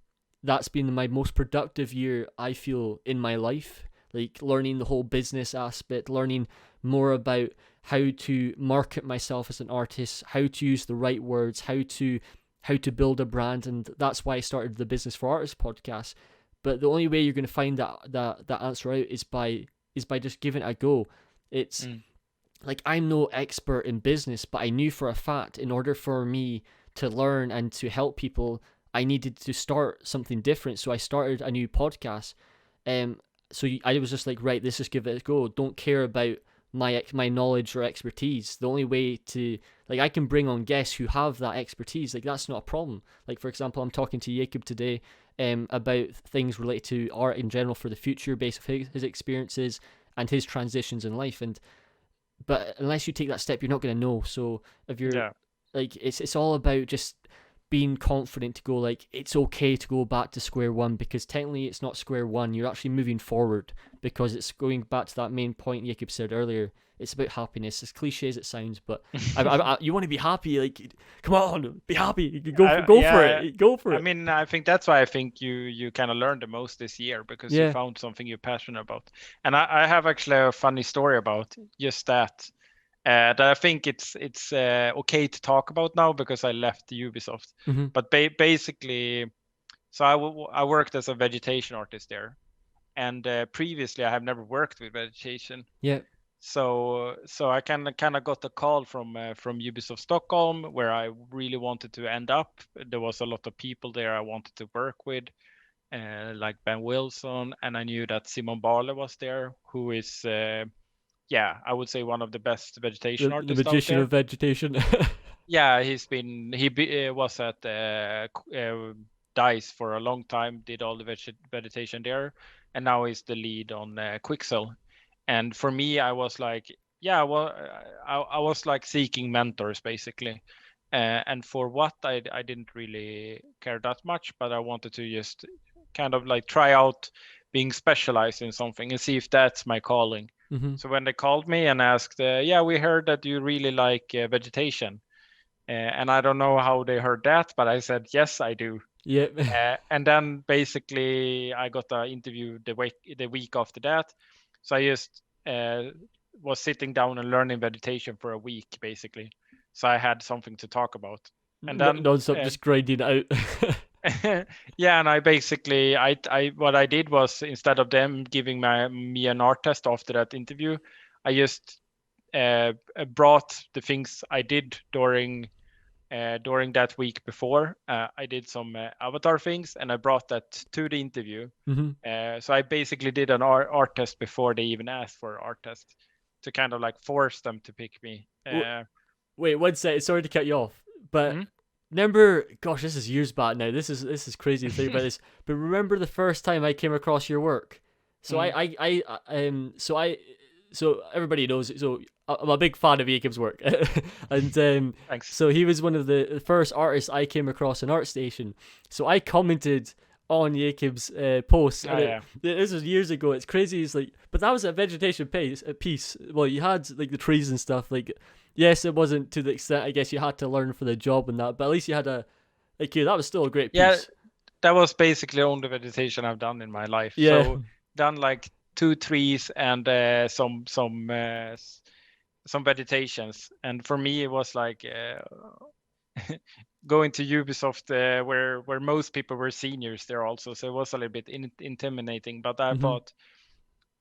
that's been my most productive year, I feel, in my life. Like, learning the whole business aspect, learning more about how to market myself as an artist, how to use the right words, how to build a brand. And that's why I started the Business for Artists podcast. But the only way you're going to find that answer out is by just giving it a go. It's like, I'm no expert in business, but I knew for a fact, in order for me to learn and to help people, I needed to start something different. So I started a new podcast. So I was just like, right, let's just give it a go. Don't care about my knowledge or expertise. The only way to, like, I can bring on guests who have that expertise. Like, that's not a problem. Like, for example, I'm talking to Jacob today about things related to art in general for the future, based on his experiences and his transitions in life. But unless you take that step, you're not going to know. So if you're like, it's all about just being confident to go, like, it's okay to go back to square one, because technically it's not square one. You're actually moving forward, because it's going back to that main point Jacob said earlier. It's about happiness, as cliche as it sounds, but you want to be happy. Like, come on, be happy. Go for it. Go for it. I mean, I think that's why I think you kind of learned the most this year, because you found something you're passionate about. And I have actually a funny story about just that. That I think it's okay to talk about now, because I left Ubisoft. But basically, so I worked as a vegetation artist there, and previously I have never worked with vegetation. Yeah. So I kind of got a call from Ubisoft Stockholm, where I really wanted to end up. There was a lot of people there I wanted to work with, like Ben Wilson, and I knew that Simon Barle was there, who is I would say one of the best vegetation artists the magician out there. of vegetation. Yeah, he was at DICE for a long time, did all the vegetation there, and now he's the lead on Quixel. And for me, I was like, I was like seeking mentors, basically. And for what, I didn't really care that much, but I wanted to just kind of like try out being specialized in something and see if that's my calling. So when they called me and asked, we heard that you really like vegetation. And I don't know how they heard that, but I said, yes, I do. Yeah. And then basically I got an interview the week after that. So I just was sitting down and learning vegetation for a week, basically. So I had something to talk about. And then non-stop just grinding out. And I basically, what I did was, instead of them giving me an art test after that interview, I just brought the things I did during that week before. I did some avatar things, and I brought that to the interview. So I basically did an art test before they even asked for an art test, to kind of like force them to pick me. Wait, 1 second. Sorry to cut you off, but remember, gosh, this is years back now. This is crazy to think about this. But remember the first time I came across your work? So so everybody knows. So I'm a big fan of Jacob's work, and Thanks. So he was one of the first artists I came across in ArtStation. So I commented on Jacob's post. This was years ago. It's crazy. It's like, but that was a vegetation piece. Well, you had like the trees and stuff. Like, yes, it wasn't to the extent I guess you had to learn for the job and that, but at least you had that was still a great piece. Yeah, that was basically all the vegetation I've done in my life. Yeah. So done like 2 trees and some vegetations. And for me, it was like going to Ubisoft, where most people were seniors there also. So it was a little bit intimidating. But I thought,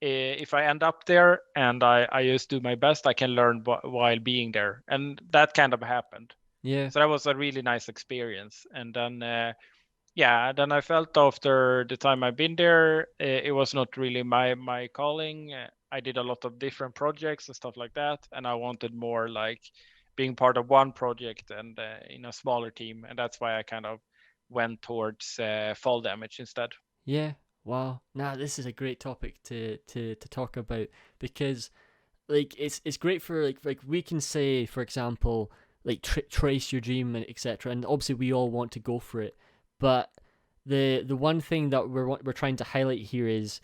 if I end up there and I just do my best, I can learn while being there. And that kind of happened. Yeah. So that was a really nice experience. And then, then I felt after the time I've been there, it was not really my calling. I did a lot of different projects and stuff like that. And I wanted more like being part of one project and in a smaller team. And that's why I kind of went towards fall damage instead. Yeah. Wow. Nah, this is a great topic to talk about, because like it's great for like we can say, for example, like trace your dream and etc. And obviously we all want to go for it, but the one thing that we're trying to highlight here is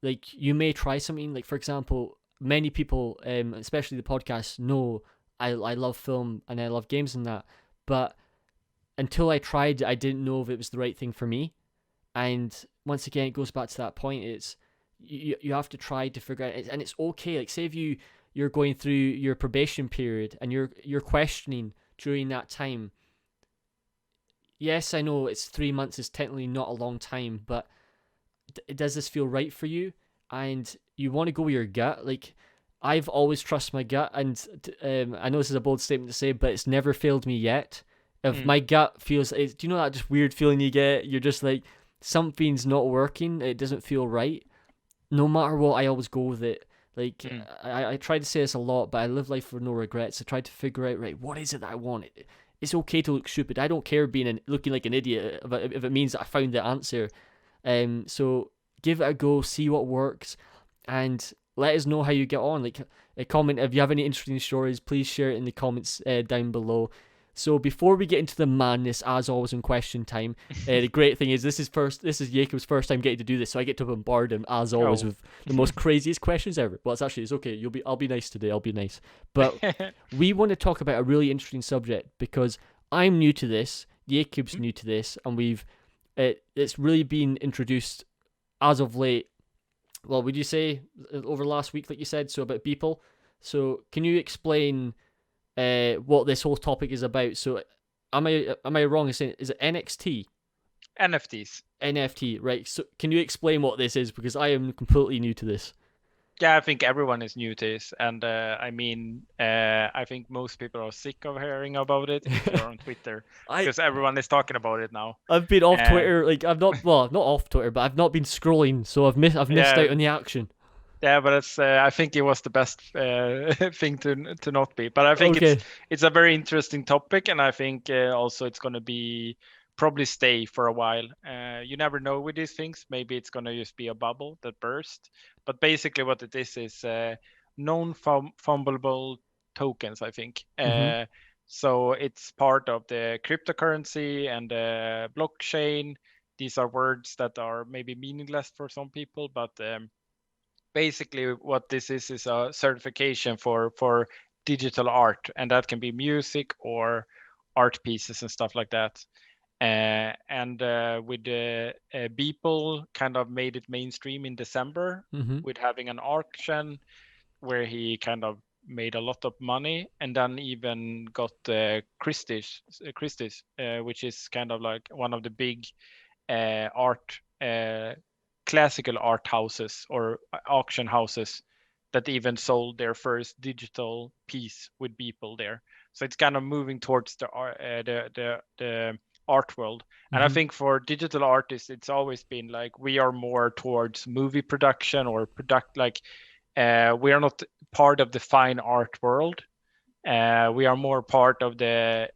like you may try something. Like for example, many people, especially the podcast, know I love film and I love games and that, but until I tried, I didn't know if it was the right thing for me. And once again, it goes back to that point. It's you have to try to figure out, and it's okay. Like say if you're going through your probation period and you're questioning during that time. Yes, I know it's 3 months is technically not a long time, but does this feel right for you? And you want to go with your gut. Like I've always trusted my gut, and I know this is a bold statement to say, but it's never failed me yet. If my gut feels, do you know that just weird feeling you get? You're just like something's not working. It doesn't feel right. No matter what, I always go with it. Like I try to say this a lot, but I live life with no regrets. I try to figure out right what is it that I want. It's okay to look stupid. I don't care looking like an idiot if it means that I found the answer. So give it a go, see what works, and let us know how you get on. Like a comment if you have any interesting stories, please share it in the comments down below. So before we get into the madness, as always in question time, the great thing is this is Jacob's first time getting to do this, so I get to bombard him as always with the most craziest questions ever. Well, it's okay. I'll be nice today. I'll be nice. But we want to talk about a really interesting subject because I'm new to this, Jacob's new to this, and it's really been introduced as of late. Well, would you say over last week, like you said, so about people? So can you explain what this whole topic is about? So am I wrong in saying, is it NXT? NFTs. NFT, right. So can you explain what this is? Because I am completely new to this. Yeah, I think everyone is new to this. And I think most people are sick of hearing about it if you're on Twitter. Because everyone is talking about it now. I've been off Twitter, like I've not off Twitter, but I've not been scrolling, so I've missed out on the action. Yeah, but it's I think it was the best thing to not be. But I think it's a very interesting topic, and I think also it's going to be probably stay for a while. You never know with these things. Maybe it's going to just be a bubble that burst. But basically, what it is non-fungible tokens, I think. So it's part of the cryptocurrency and the blockchain. These are words that are maybe meaningless for some people, but basically what this is a certification for digital art, and that can be music or art pieces and stuff like that. With Beeple kind of made it mainstream in December with having an auction where he kind of made a lot of money, and then even got Christie's, which is kind of like one of the big art classical art houses or auction houses that even sold their first digital piece with Beeple there. So it's kind of moving towards the art world. And I think for digital artists, it's always been like we are more towards movie production or we are not part of the fine art world. We are more part of the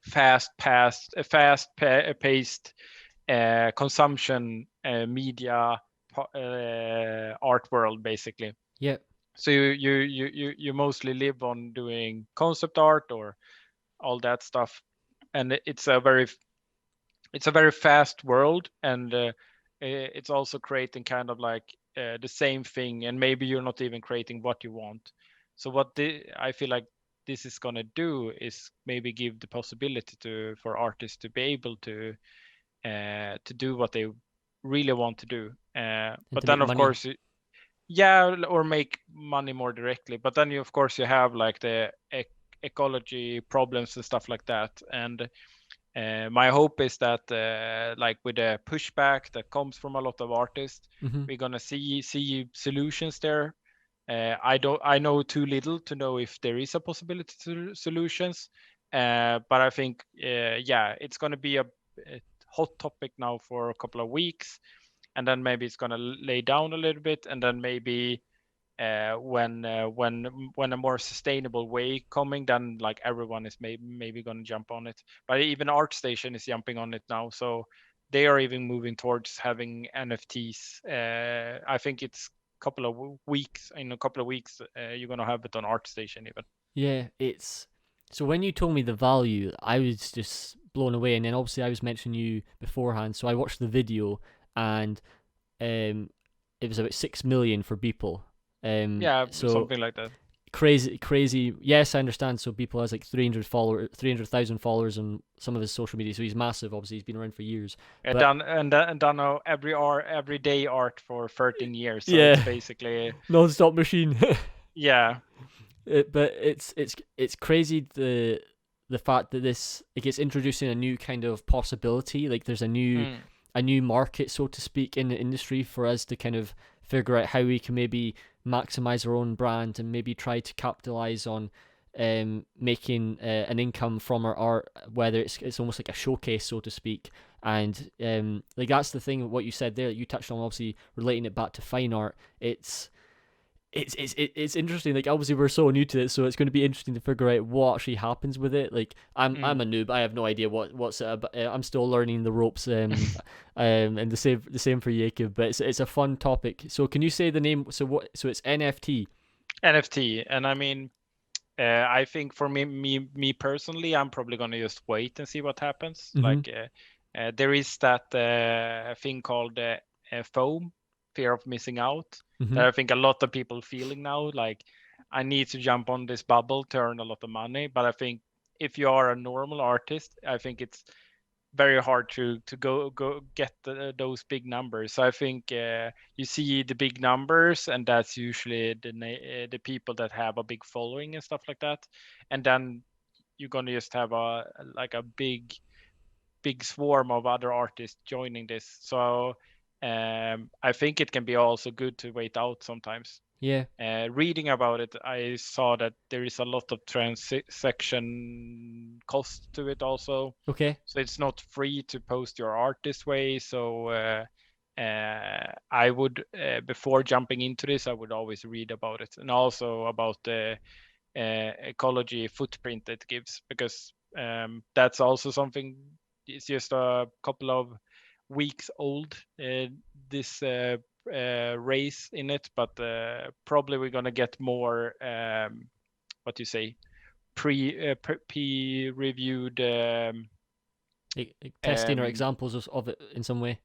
fast-paced consumption media art world, basically. Yeah. So you mostly live on doing concept art or all that stuff, and it's a very fast world, and it's also creating kind of like the same thing, and maybe you're not even creating what you want. So what I feel like this is gonna do is maybe give the possibility for artists to be able to do what they really want to do. But then of course, or make money more directly. But then of course you have like the ecology problems and stuff like that. And my hope is that like with the pushback that comes from a lot of artists, we're gonna see solutions there. I know too little to know if there is a possibility to solutions, but I think it's gonna be a hot topic now for a couple of weeks, and then maybe it's gonna lay down a little bit, and then maybe when a more sustainable way coming, then like everyone is maybe gonna jump on it. But even ArtStation is jumping on it now, so they are even moving towards having NFTs. I think it's in a couple of weeks you're gonna have it on ArtStation even. Yeah, it's so when you told me the value, I was just blown away, and then obviously I was mentioning you beforehand, so I watched the video, and it was about 6 million for Beeple. Yeah, So something like that. crazy. Yes, I understand. So Beeple has like 300,000 followers on some of his social media. So he's massive. Obviously, he's been around for years. And But done every day art for 13 years. So it's yeah, basically, non-stop machine. yeah. But it's crazy the fact that this it gets introducing a new kind of possibility. Like there's Mm, a new market, so to speak, in the industry for us to kind of figure out how we can maybe maximize our own brand and maybe try to capitalize on making an income from our art, whether it's almost like a showcase, so to speak. And like that's the thing, what you said there, that you touched on, obviously relating it back to fine art. It's interesting. Like obviously we're so new to it, so it's going to be interesting to figure out what actually happens with it. Like I'm mm. a noob. I have no idea what's it about. I'm still learning the ropes. And the same for Jacob. But it's a fun topic. So can you say the name? So what? So it's NFT. NFT. And I mean, I think for me personally, I'm probably gonna just wait and see what happens. Mhm. Like, there is that thing called FOMO, fear of missing out, that Mhm. I think a lot of people feeling now. Like, I need to jump on this bubble to earn a lot of money. But I think if you are a normal artist, I think it's very hard to go get those big numbers. So I think you see the big numbers, and that's usually the people that have a big following and stuff like that. And then you're gonna just have a big swarm of other artists joining this. So I think it can be also good to wait out sometimes. Yeah. Reading about it, I saw that there is a lot of transaction cost to it also. Okay. So it's not free to post your art this way. So I would, before jumping into this, I would always read about it, and also about the ecology footprint it gives, because that's also something. It's just a couple of weeks old, this race in it, but probably we're gonna get more, what do you say, pre-reviewed, Like testing or um, examples of it in some way.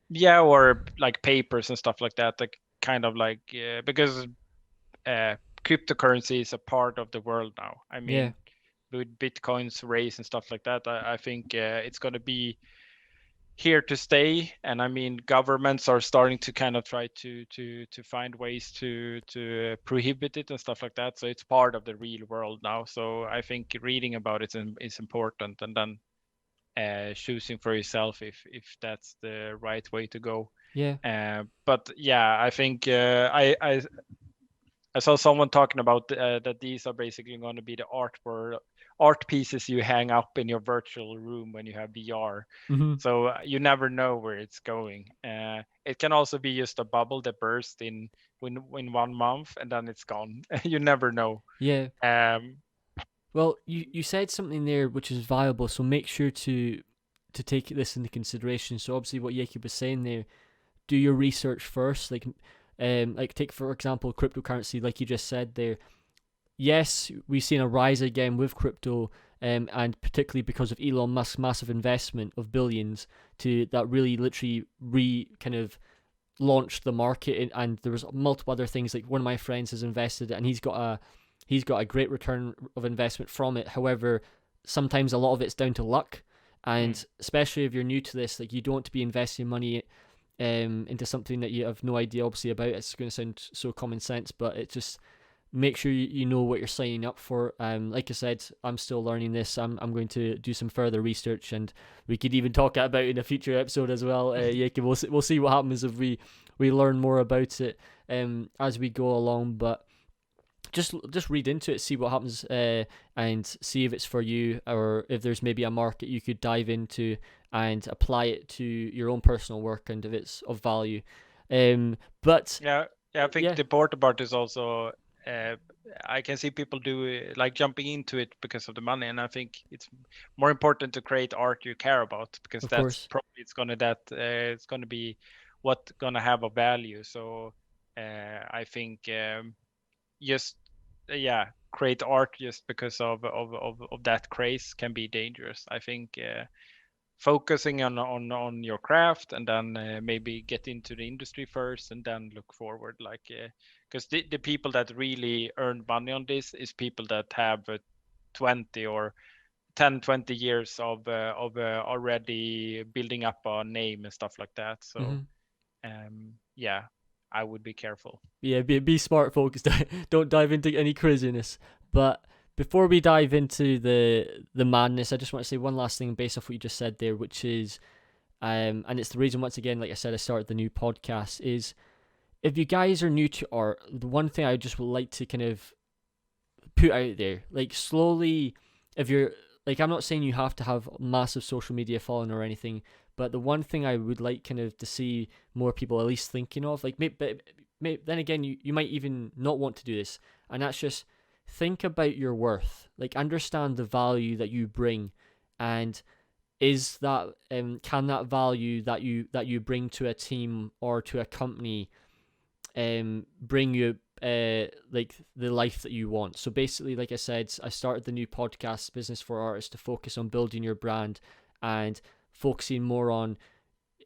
yeah, or like papers and stuff like that, like kind of like, because uh, cryptocurrency is a part of the world now. I Yeah. mean, with Bitcoin's race and stuff like that, I think it's going to be here to stay. And I mean, governments are starting to kind of try to find ways to prohibit it and stuff like that. So it's part of the real world now. So I think reading about it is important, and then choosing for yourself if that's the right way to go. Yeah. But yeah, I think I saw someone talking about that these are basically going to be the art pieces you hang up in your virtual room when you have VR. Mhm. So you never know where it's going. It can also be just a bubble that bursts in 1 month and then it's gone. You never know. Yeah. Um, Well, you said something there which is viable, so make sure to take this into consideration. So obviously, what Jacob was saying there, do your research first. Like take for example cryptocurrency, like you just said there. Yes, we've seen a rise again with crypto, and particularly because of Elon Musk's massive investment of billions to that really literally kind of launched the market, and there was multiple other things. Like one of my friends has invested, and he's got a great return of investment from it. However, sometimes a lot of it's down to luck, mm, and especially if you're new to this, like you don't want to be investing money into something that you have no idea obviously about. It's going to sound so common sense, but it just make sure you know what you're signing up for. Like I said, I'm still learning this. I'm going to do some further research, and we could even talk about it in a future episode as well. Yeah, we'll see what happens if we learn more about it as we go along. But just read into it, see what happens, and see if it's for you, or if there's maybe a market you could dive into and apply it to your own personal work, and if it's of value. But yeah, yeah. I think yeah, the important part is also. Uh, I can see people do like jumping into it because of the money, and I think it's more important to create art you care about, because of that's course, probably it's gonna be what gonna have a value. So I think just yeah, create art just because of that craze can be dangerous. I think focusing on your craft, and then maybe get into the industry first, and then look forward. Like, because the people that really earn money on this is people that have 20 or 10, 20 years of already building up a name and stuff like that. So yeah, I would be careful. Yeah, be smart, folks. Don't dive into any craziness. But before we dive into the madness, I just want to say one last thing based off what you just said there, which is, and it's the reason, once again, like I said, I started the new podcast, is if you guys are new to art, the one thing I just would like to kind of put out there, like, slowly, if you're, like, I'm not saying you have to have massive social media following or anything, but the one thing I would like kind of to see more people at least thinking of, like, then again, you might even not want to do this, and that's just think about your worth, like, understand the value that you bring, and is that can that value that you bring to a team or to a company bring you like the life that you want. So basically, like I said, I started the new podcast, Business for Artists, to focus on building your brand and focusing more on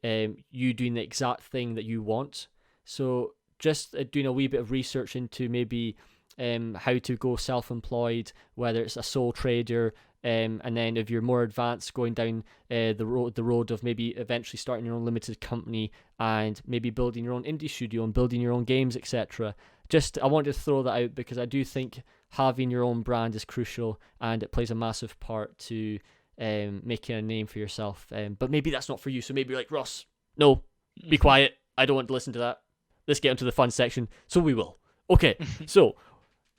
you doing the exact thing that you want. So just doing a wee bit of research into maybe how to go self-employed, whether it's a sole trader, and then if you're more advanced, going down the road of maybe eventually starting your own limited company and maybe building your own indie studio and building your own games, etc. Just, I wanted to throw that out because I do think having your own brand is crucial, and it plays a massive part to making a name for yourself. But maybe that's not for you. So maybe you're like, Ross, no, be quiet. I don't want to listen to that. Let's get into the fun section. So we will. Okay, so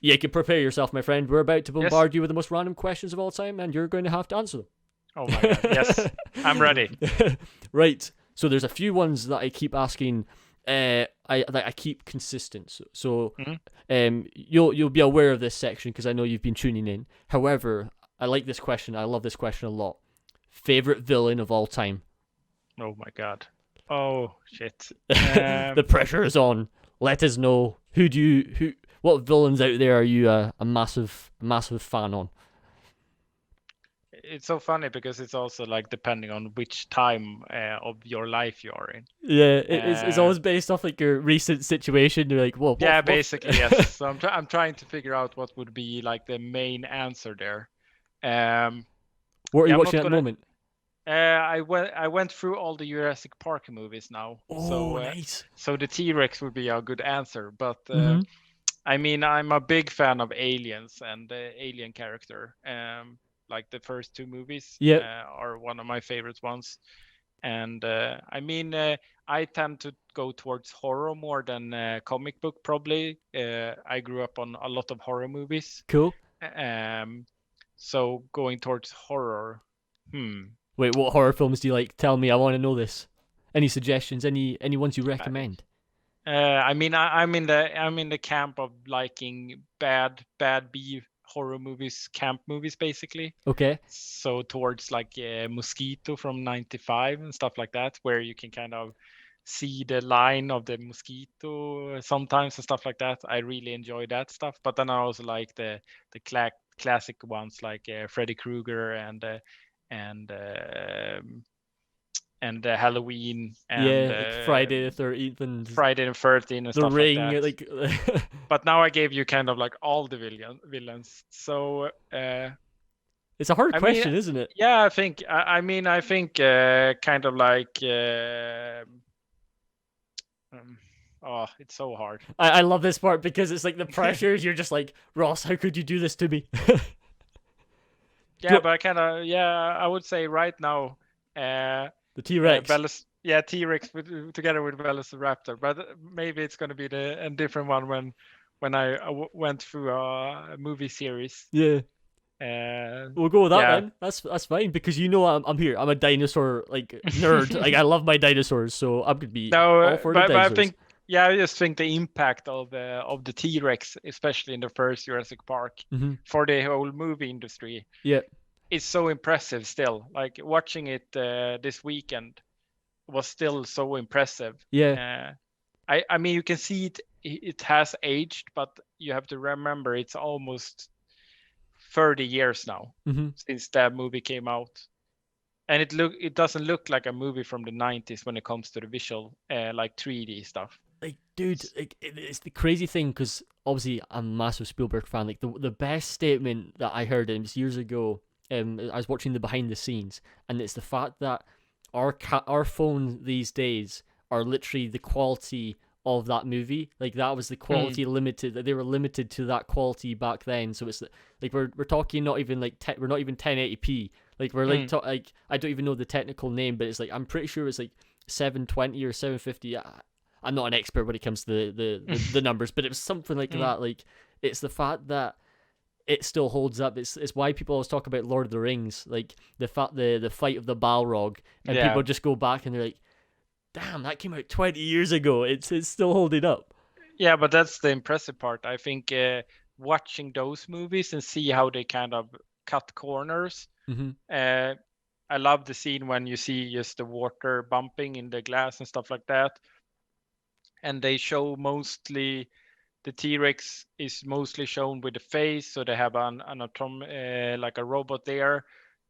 you can prepare yourself, my friend. We're about to bombard you with the most random questions of all time, and you're going to have to answer them. Oh my god, yes. I'm ready. Right. So there's a few ones that I keep asking. I keep consistent. So you'll be aware of this section because I know you've been tuning in. However, I like this question. I love this question a lot. Favorite villain of all time? Oh my god. Oh shit. The pressure is on. Let us know. What villains out there are you a massive fan on? It's so funny because it's also like depending on which time of your life you are in. Yeah, it's always based off like your recent situation. You're like, whoa. Yeah, basically yes. So I'm trying to figure out what would be like the main answer there. What are you watching at the moment? I went through all the Jurassic Park movies now. Oh, so, nice. So the T-Rex would be a good answer, but I mean, I'm a big fan of Aliens and the Alien character. Like the first two movies are one of my favorite ones. And I mean, I tend to go towards horror more than comic book, probably. I grew up on a lot of horror movies. Cool. So going towards horror. Wait, what horror films do you like? Tell me, I want to know this. Any suggestions? Any ones you recommend? I mean, I'm in the camp of liking bad B horror movies, camp movies, basically. Okay. So towards like Mosquito from '95 and stuff like that, where you can kind of see the line of the mosquito sometimes and stuff like that. I really enjoy that stuff. But then I also like the classic ones like Freddy Krueger and Halloween and like Friday the 13th and Friday the 13th and the stuff Ring, like that. But now I gave you kind of like all the villains. So it's a hard question, isn't it? Yeah, I think kind of like oh, it's so hard. I love this part because it's like the pressures. You're just like, Ross, how could you do this to me? Yeah, but I would say right now the T-Rex. T-Rex together with Velociraptor, but maybe it's going to be a different one when I went through a movie series. Yeah. We'll go with that then. That's fine because I'm here. I'm a dinosaur like nerd. Like I love my dinosaurs, so I'm gonna be all for the dinosaurs. But I think I just think the impact of the T-Rex, especially in the first Jurassic Park, for the whole movie industry, is so impressive still. Like watching it this weekend was still so impressive. Yeah. I mean, you can see it has aged, but you have to remember it's almost 30 years now since that movie came out. and it doesn't look like a movie from the 90s when it comes to the visual, like 3D stuff. Like, dude, like it's the crazy thing because obviously I'm a massive Spielberg fan. Like the best statement that I heard, and it was years ago. I was watching the behind the scenes, and it's the fact that our phone these days are literally the quality of that movie. Like that was the quality limited. They were limited to that quality back then. So it's like we're talking not even like we're not even 1080p. Like we're like like I don't even know the technical name, but it's like I'm pretty sure it's like 720 or 750. I'm not an expert when it comes to the numbers, but it was something like that. Like it's the fact that it still holds up. It's why people always talk about Lord of the Rings, like the fight of the Balrog, and people just go back and they're like, "Damn, that came out 20 years ago. It's still holding up." Yeah, but that's the impressive part. I think watching those movies and see how they kind of cut corners. Mm-hmm. I love the scene when you see just the water bumping in the glass and stuff like that. And they show mostly the T-Rex is mostly shown with the face, so they have an like a robot there.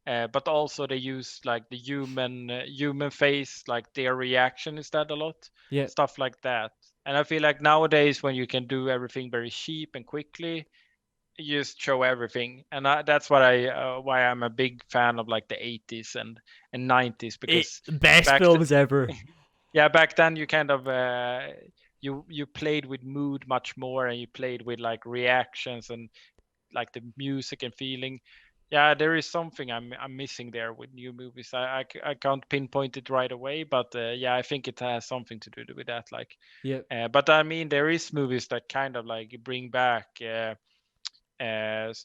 But also they use like the human face, like their reaction is that a lot, Yeah. stuff like that. And I feel like nowadays when you can do everything very cheap and quickly, you just show everything, and that's what why I'm a big fan of like the 80s and 90s, because Best back films ever. yeah, back then you kind of you played with mood much more, and you played with like reactions and like the music and feeling. Yeah, there is something I'm missing there with new movies. I can't pinpoint it right away, but yeah, I think it has something to do with that. Like, Yeah. but I mean, there is movies that kind of like bring back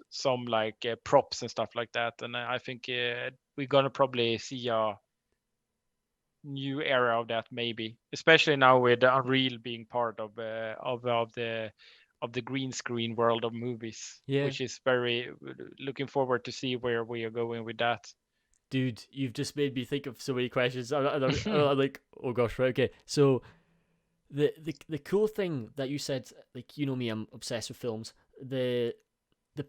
some like props and stuff like that, and I think we're gonna probably see a new era of that, maybe, especially now with Unreal being part of the green screen world of movies, Yeah. which is very looking forward to see where we are going with that. Dude, you've just made me think of so many questions. I'm like, oh gosh, right, okay. So the cool thing that you said, like you know me, I'm obsessed with films. The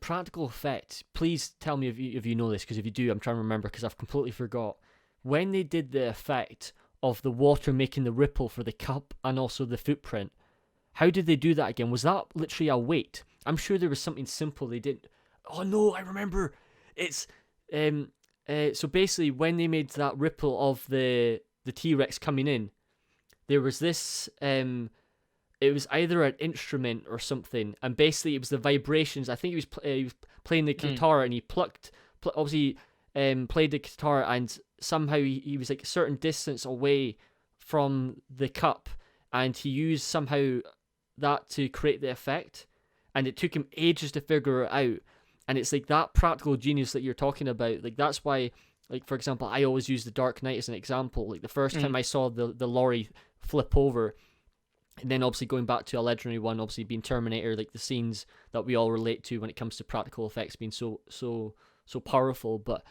practical effect. Please tell me if you know this, because if you do, I'm trying to remember because I've completely forgot. When they did the effect of the water making the ripple for the cup and also the footprint, how did they do that again? Was that literally a weight? I'm sure there was something simple they did. Oh no, I remember. It's so basically when they made that ripple of the T-Rex coming in, there was this it was either an instrument or something, and basically it was the vibrations. I think he was playing the guitar, and he obviously played the guitar, and somehow he was like a certain distance away from the cup, and he used somehow that to create the effect, and it took him ages to figure it out. And it's like that practical genius that you're talking about. Like that's why, like for example, I always use the Dark Knight as an example. Like the first time I saw the lorry flip over, and then obviously going back to a legendary one, obviously being Terminator, like the scenes that we all relate to when it comes to practical effects being so powerful. But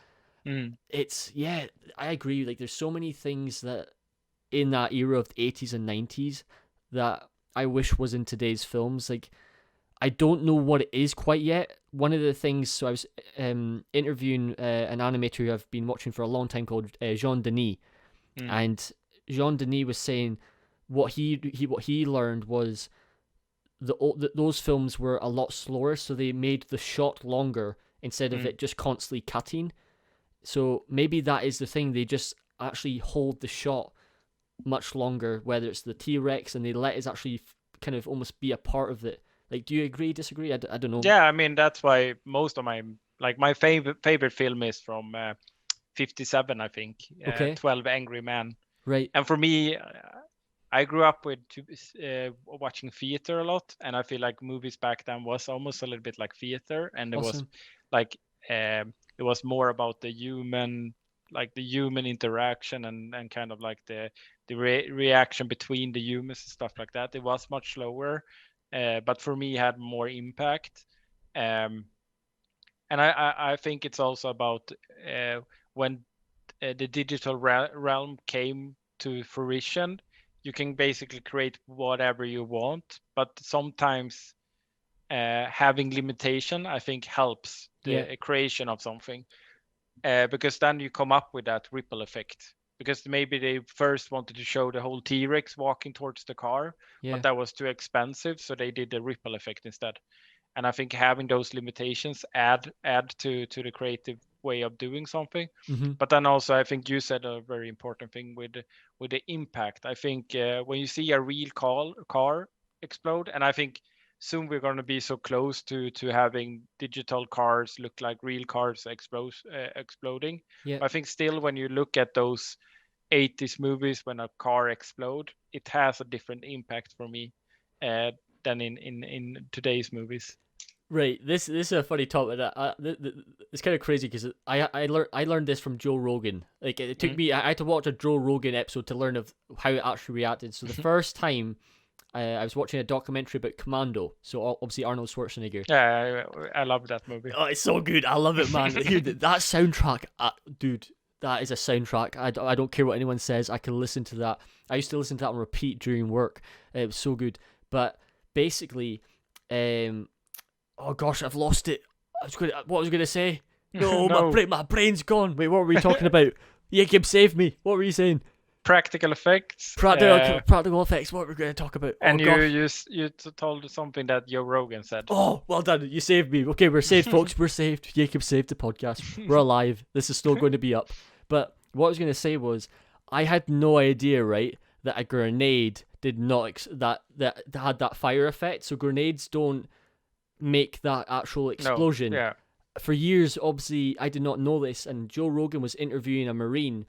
it's, yeah, I agree. Like there's so many things that in that era of the 80s and 90s that I wish was in today's films. Like I don't know what it is quite yet. One of the things, so I was interviewing an animator who I've been watching for a long time called Jean Denis, and Jean Denis was saying what he learned was those films were a lot slower, so they made the shot longer instead of it just constantly cutting. So maybe that is the thing. They just actually hold the shot much longer, whether it's the T-Rex, and they let us actually kind of almost be a part of it. Like, do you agree, disagree? I don't know. Yeah, I mean that's why most of my favorite film is from 57, I think, Okay. 12 Angry Men. Right. And for me, I grew up with watching theater a lot, and I feel like movies back then was almost a little bit like theater, and it was Awesome. like it was more about the human interaction and kind of like the reaction between the humans and stuff like that. It was much slower, but for me had more impact. And I think it's also about when the digital realm came to fruition, you can basically create whatever you want, but sometimes having limitation, I think, helps Yeah. the creation of something. because then you come up with that ripple effect. Because maybe they first wanted to show the whole T-Rex walking towards the car, Yeah. but that was too expensive, so they did the ripple effect instead. And I think having those limitations add to the creative way of doing something. Mm-hmm. But then also, I think you said a very important thing with the impact. I think when you see a real car explode, and I think soon we're going to be so close to having digital cars look like real cars exploding. Yeah. But I think still, when you look at those 80s movies, when a car explode, it has a different impact for me uh, than in today's movies. Right. This is a funny topic. That it's kind of crazy because I learned this from Joe Rogan. Like it took me. I had to watch a Joe Rogan episode to learn of how it actually reacted. So the first time I was watching a documentary about Commando. So obviously Arnold Schwarzenegger. Yeah, I love that movie. Oh, it's so good. I love it, man. Here, that soundtrack, dude. That is a soundtrack. I don't care what anyone says. I can listen to that. I used to listen to that on repeat during work. It was so good. But basically, oh gosh, I've lost it. What was I gonna say? No, No. my brain's gone. Wait, what were we talking about? Jacob, save me. What were you saying? Practical effects. Practical effects. What were we gonna talk about? And oh, you told something that Joe Rogan said. Oh, well done. You saved me. Okay, we're saved, folks. We're saved. Jacob saved the podcast. We're alive. This is still going to be up. But what I was going to say was, I had no idea, right, that a grenade did not that had that fire effect. So grenades don't make that actual explosion. No. Yeah. For years, obviously, I did not know this, and Joe Rogan was interviewing a Marine,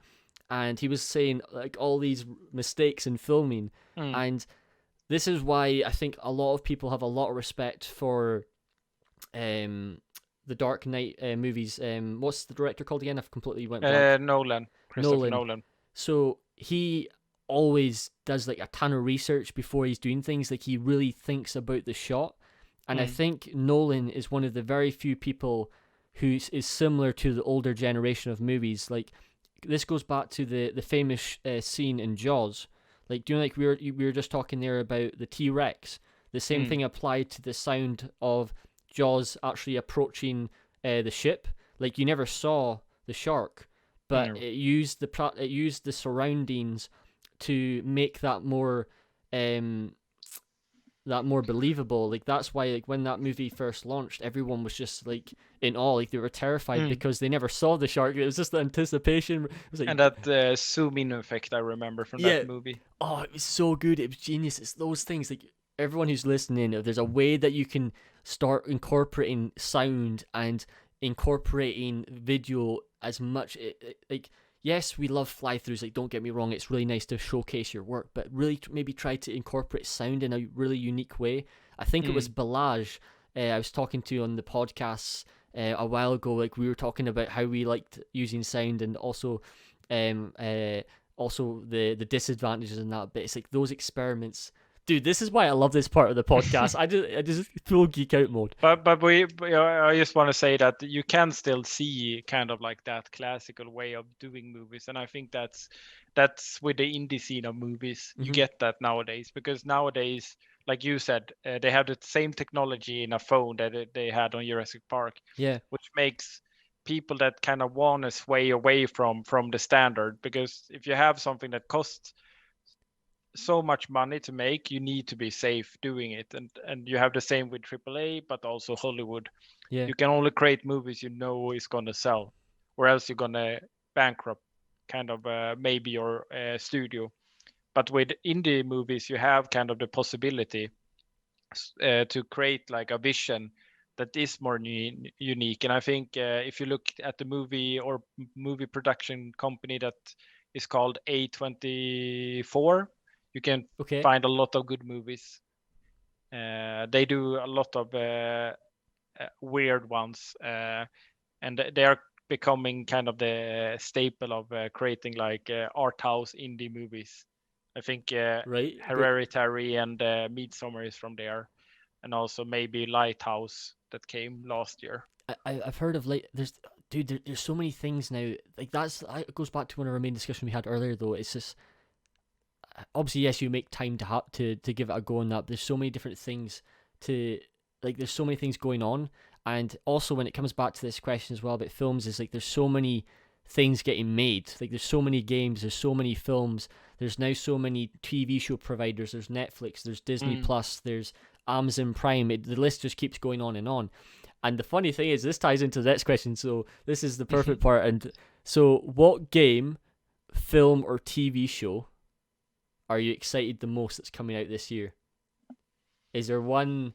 and he was saying like all these mistakes in filming, and this is why I think a lot of people have a lot of respect for the Dark Knight movies. What's the director called again? I've completely went blank. Christopher Nolan. So he always does like a ton of research before he's doing things. Like he really thinks about the shot. And I think Nolan is one of the very few people who is similar to the older generation of movies. Like this goes back to the famous scene in Jaws. Like, do you know, like we were just talking there about the T-Rex. The same thing applied to the sound of Jaws actually approaching the ship. Like you never saw the shark, but it used the surroundings to make that more believable. Like that's why like when that movie first launched, everyone was just like in awe. Like they were terrified because they never saw the shark. It was just the anticipation. It was like, and that zoom in effect I remember from that movie. Oh, it was so good. It was genius. It's those things like everyone who's listening, if there's a way that you can start incorporating sound and incorporating video as much, like yes, we love fly-throughs. Like, don't get me wrong, it's really nice to showcase your work, but really maybe try to incorporate sound in a really unique way. I think it was Balaj I was talking to on the podcasts a while ago. Like, we were talking about how we liked using sound and also the disadvantages in that. But it's like those experiments. Dude, this is why I love this part of the podcast. I just full geek out mode. But I just want to say that you can still see kind of like that classical way of doing movies, and I think that's with the indie scene of movies. You get that nowadays, because nowadays, like you said, they have the same technology in a phone that they had on Jurassic Park. Yeah, which makes people that kind of want to sway away from the standard, because if you have something that costs so much money to make, you need to be safe doing it, and you have the same with AAA, but also Hollywood. yeah. You can only create movies you know is gonna sell, or else you're gonna bankrupt kind of maybe your studio. But with indie movies, you have kind of the possibility to create like a vision that is more unique. And I think if you look at the movie or movie production company that is called A24, you can find a lot of good movies. They do a lot of weird ones, and they are becoming kind of the staple of creating like art house indie movies. I think Right. Hereditary and Midsommar is from there, and also maybe Lighthouse that came last year. I've heard of there's so many things now. Like it goes back to one of our main discussion we had earlier though. It's just obviously yes, you make time to give it a go on that. There's so many different things there's so many things going on, And also when it comes back to this question as well about films, is like there's so many things getting made. Like there's so many games, there's so many films, there's now so many TV show providers. There's Netflix, there's Disney Plus, there's Amazon Prime. The list just keeps going on and on. And the funny thing is, this ties into the next question, so this is the perfect part. And so, what game, film, or TV show are you excited the most that's coming out this year? Is there one,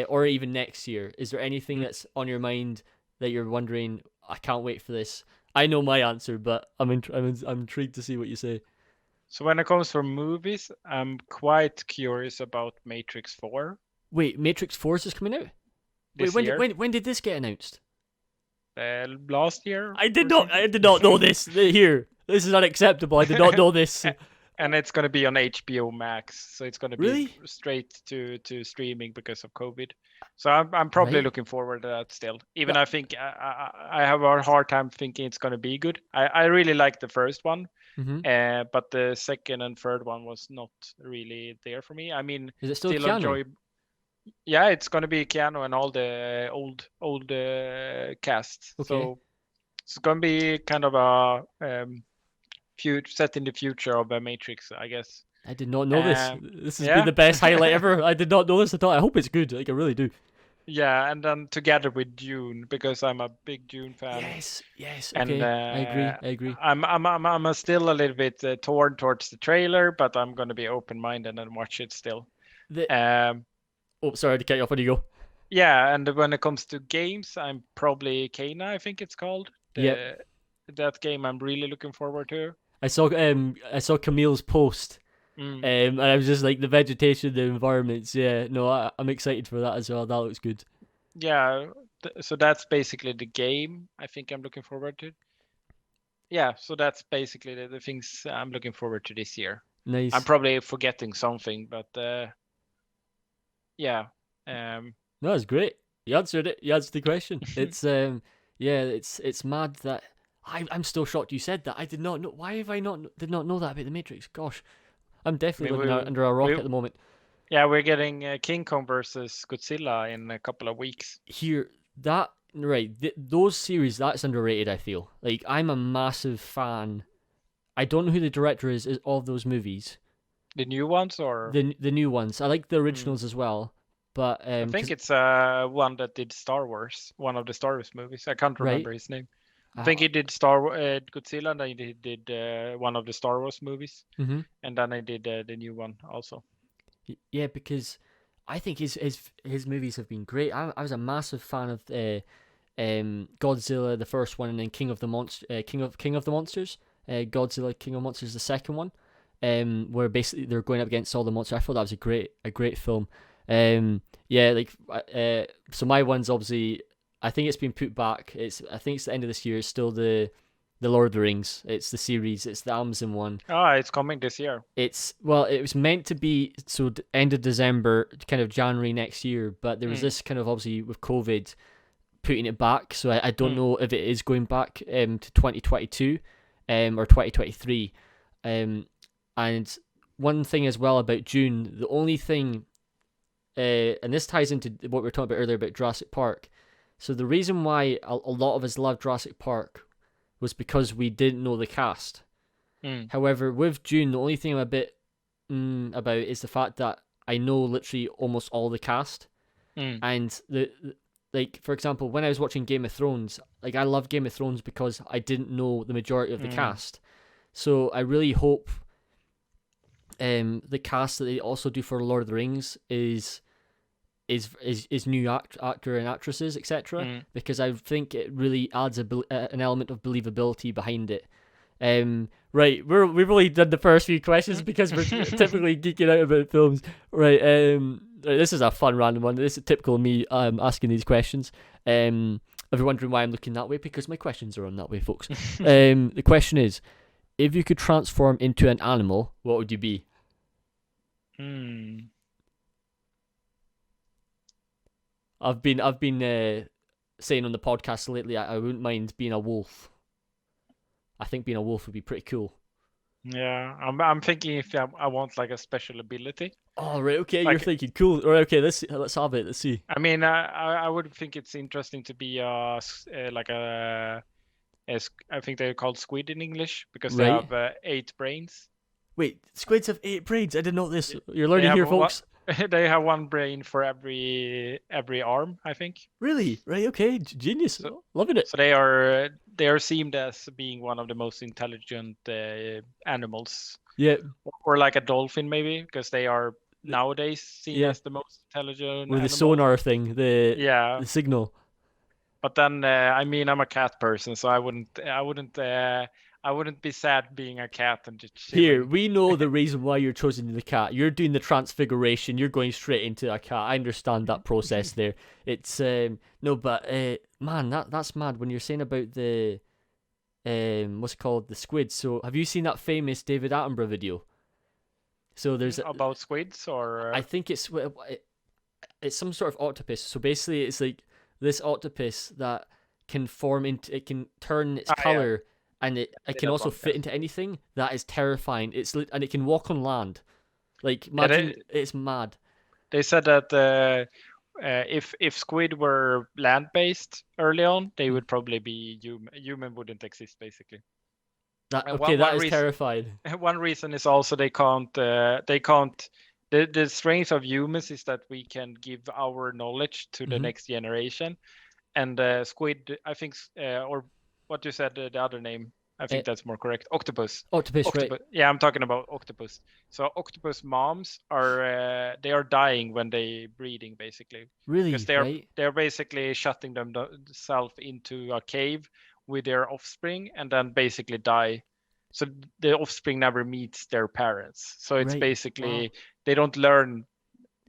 or even next year? Is there anything that's on your mind that you're wondering, I can't wait for this? I know my answer, but I'm intrigued to see what you say. So when it comes for movies, I'm quite curious about Matrix 4 Wait, Matrix 4 is just coming out? this Wait, year. when did this get announced? Last year. I did not know this. Here, this is unacceptable. I did not know this. And it's going to be on HBO Max, so it's going to be Really? straight to streaming because of COVID. So I'm probably Right. looking forward to that still. Even I think I have a hard time thinking it's going to be good. I really like the first one, but the second and third one was not really there for me. I mean, Is it still Keanu? enjoy. Yeah, it's going to be Keanu and all the old cast. Okay. So it's going to be kind of a set in the future of the Matrix, I guess. I did not know this. This has yeah. been the best highlight ever. I did not know this at all. I hope it's good. Like I really do. Yeah, and then together with Dune, because I'm a big Dune fan. Yes. And Okay. I agree. I'm still a little bit torn towards the trailer, but I'm gonna be open-minded and watch it still. Oh, sorry to cut you off. Where do you go? Yeah, and when it comes to games, I'm probably Kena, I think it's called. That game I'm really looking forward to. I saw Camille's post, and I was just like the vegetation, the environments. Yeah, no, I'm excited for that as well. That looks good. Yeah, so that's basically the game I think I'm looking forward to. Yeah, so that's basically the things I'm looking forward to this year. Nice. I'm probably forgetting something, but yeah. No, it's great. You answered it. You answered the question. It's it's mad that I'm still shocked you said that. I did not know. Why have I did not know that about the Matrix? Gosh, I'm definitely living under a rock at the moment. Yeah, we're getting King Kong versus Godzilla in a couple of weeks. Here, that right, those series, that's underrated. I feel like I'm a massive fan. I don't know who the director is of those movies. The new ones or the new ones? I like the originals as well. But I think it's one that did Star Wars, one of the Star Wars movies. I can't remember his name. I think he did Godzilla, and then he did one of the Star Wars movies, and then I did the new one also. Yeah, because I think his movies have been great. I was a massive fan of Godzilla, the first one, and then King of the Monsters, Godzilla King of Monsters, the second one, where basically they're going up against all the monsters. I thought that was a great film. So my one's obviously, I think it's been put back. I think it's the end of this year. It's still the Lord of the Rings. It's the series. It's the Amazon one. Oh, it's coming this year. It was meant to be end of December, kind of January next year, but there was this kind of, obviously with COVID, putting it back. So I don't know if it is going back to 2022 or 2023. And one thing as well about June, the only thing, and this ties into what we were talking about earlier about Jurassic Park. So the reason why a lot of us love Jurassic Park was because we didn't know the cast. However, with June, the only thing I'm a bit about is the fact that I know literally almost all the cast. And like, for example, when I was watching Game of Thrones, like I love Game of Thrones because I didn't know the majority of the cast. So I really hope the cast that they also do for Lord of the Rings is new actor and actresses, etc. Because I think it really adds an element of believability behind it. Right, we've only done the first few questions because we're typically geeking out about films. Right, this is a fun random one. This is typical of me asking these questions. If you're wondering why I'm looking that way, because my questions are on that way, folks. The question is, if you could transform into an animal, what would you be? I've been saying on the podcast lately I wouldn't mind being a wolf. I think being a wolf would be pretty cool. Yeah, I'm thinking if I want like a special ability. Oh, right. Okay, you're Like, thinking cool. All right. Okay, let's have it. Let's see. I mean, I would think it's interesting to be like I think they're called squid in English because they Right. have 8 brains. Wait, squids have 8 brains. I didn't know this. You're They learning have here, one. folks. They have one brain for every arm, I think. Really? Right. Okay. Genius. So Loving it. so they are seen as being one of the most intelligent animals, Yeah. or like a dolphin maybe, because they are nowadays seen Yeah. as the most intelligent With the animal. sonar thing, Yeah, the signal. but then I mean I'm a cat person, so I wouldn't be sad being a cat and just Here, chilling. we know the reason why you're choosing the cat. You're doing the transfiguration. You're going straight into a cat. I understand that process there. It's no, but man, that's mad. When you're saying about the what's it called, the squid. So have you seen that famous David Attenborough video? So there's About squids I or think it's some sort of octopus. So basically, it's like this octopus that can form into, it can turn its yeah, color, and it see can that also one, fit yes. into anything. That is terrifying. And it can walk on land. Like Yeah, imagine, it's mad. they said that if squid were land-based early on, they Mm. would probably be human. Human wouldn't exist basically. That And okay? one That is reason terrifying. one reason is also they can't the strength of humans is that we can give our knowledge to the Hmm. next generation. And squid, I think, or what you said, the other name, I Uh, think that's more correct. Octopus. octopus, right? Octopus. Yeah, I'm talking about octopus. So octopus moms are they are dying when they breeding basically, because Really, right? they are basically shutting themselves into a cave with their offspring and then basically die. So the offspring never meets their parents. So it's Right. Wow. basically they don't learn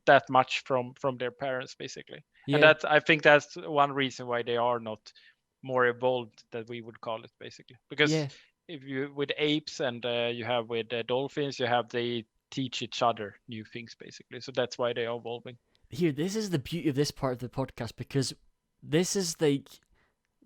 that much from their parents basically. And Yeah. that, I think that's one reason why they are not more evolved that we would call it basically, because Yeah. if you with apes and you have with dolphins, you have they teach each other new things basically, so that's why they are evolving. Here, this is the beauty of this part of the podcast, because this is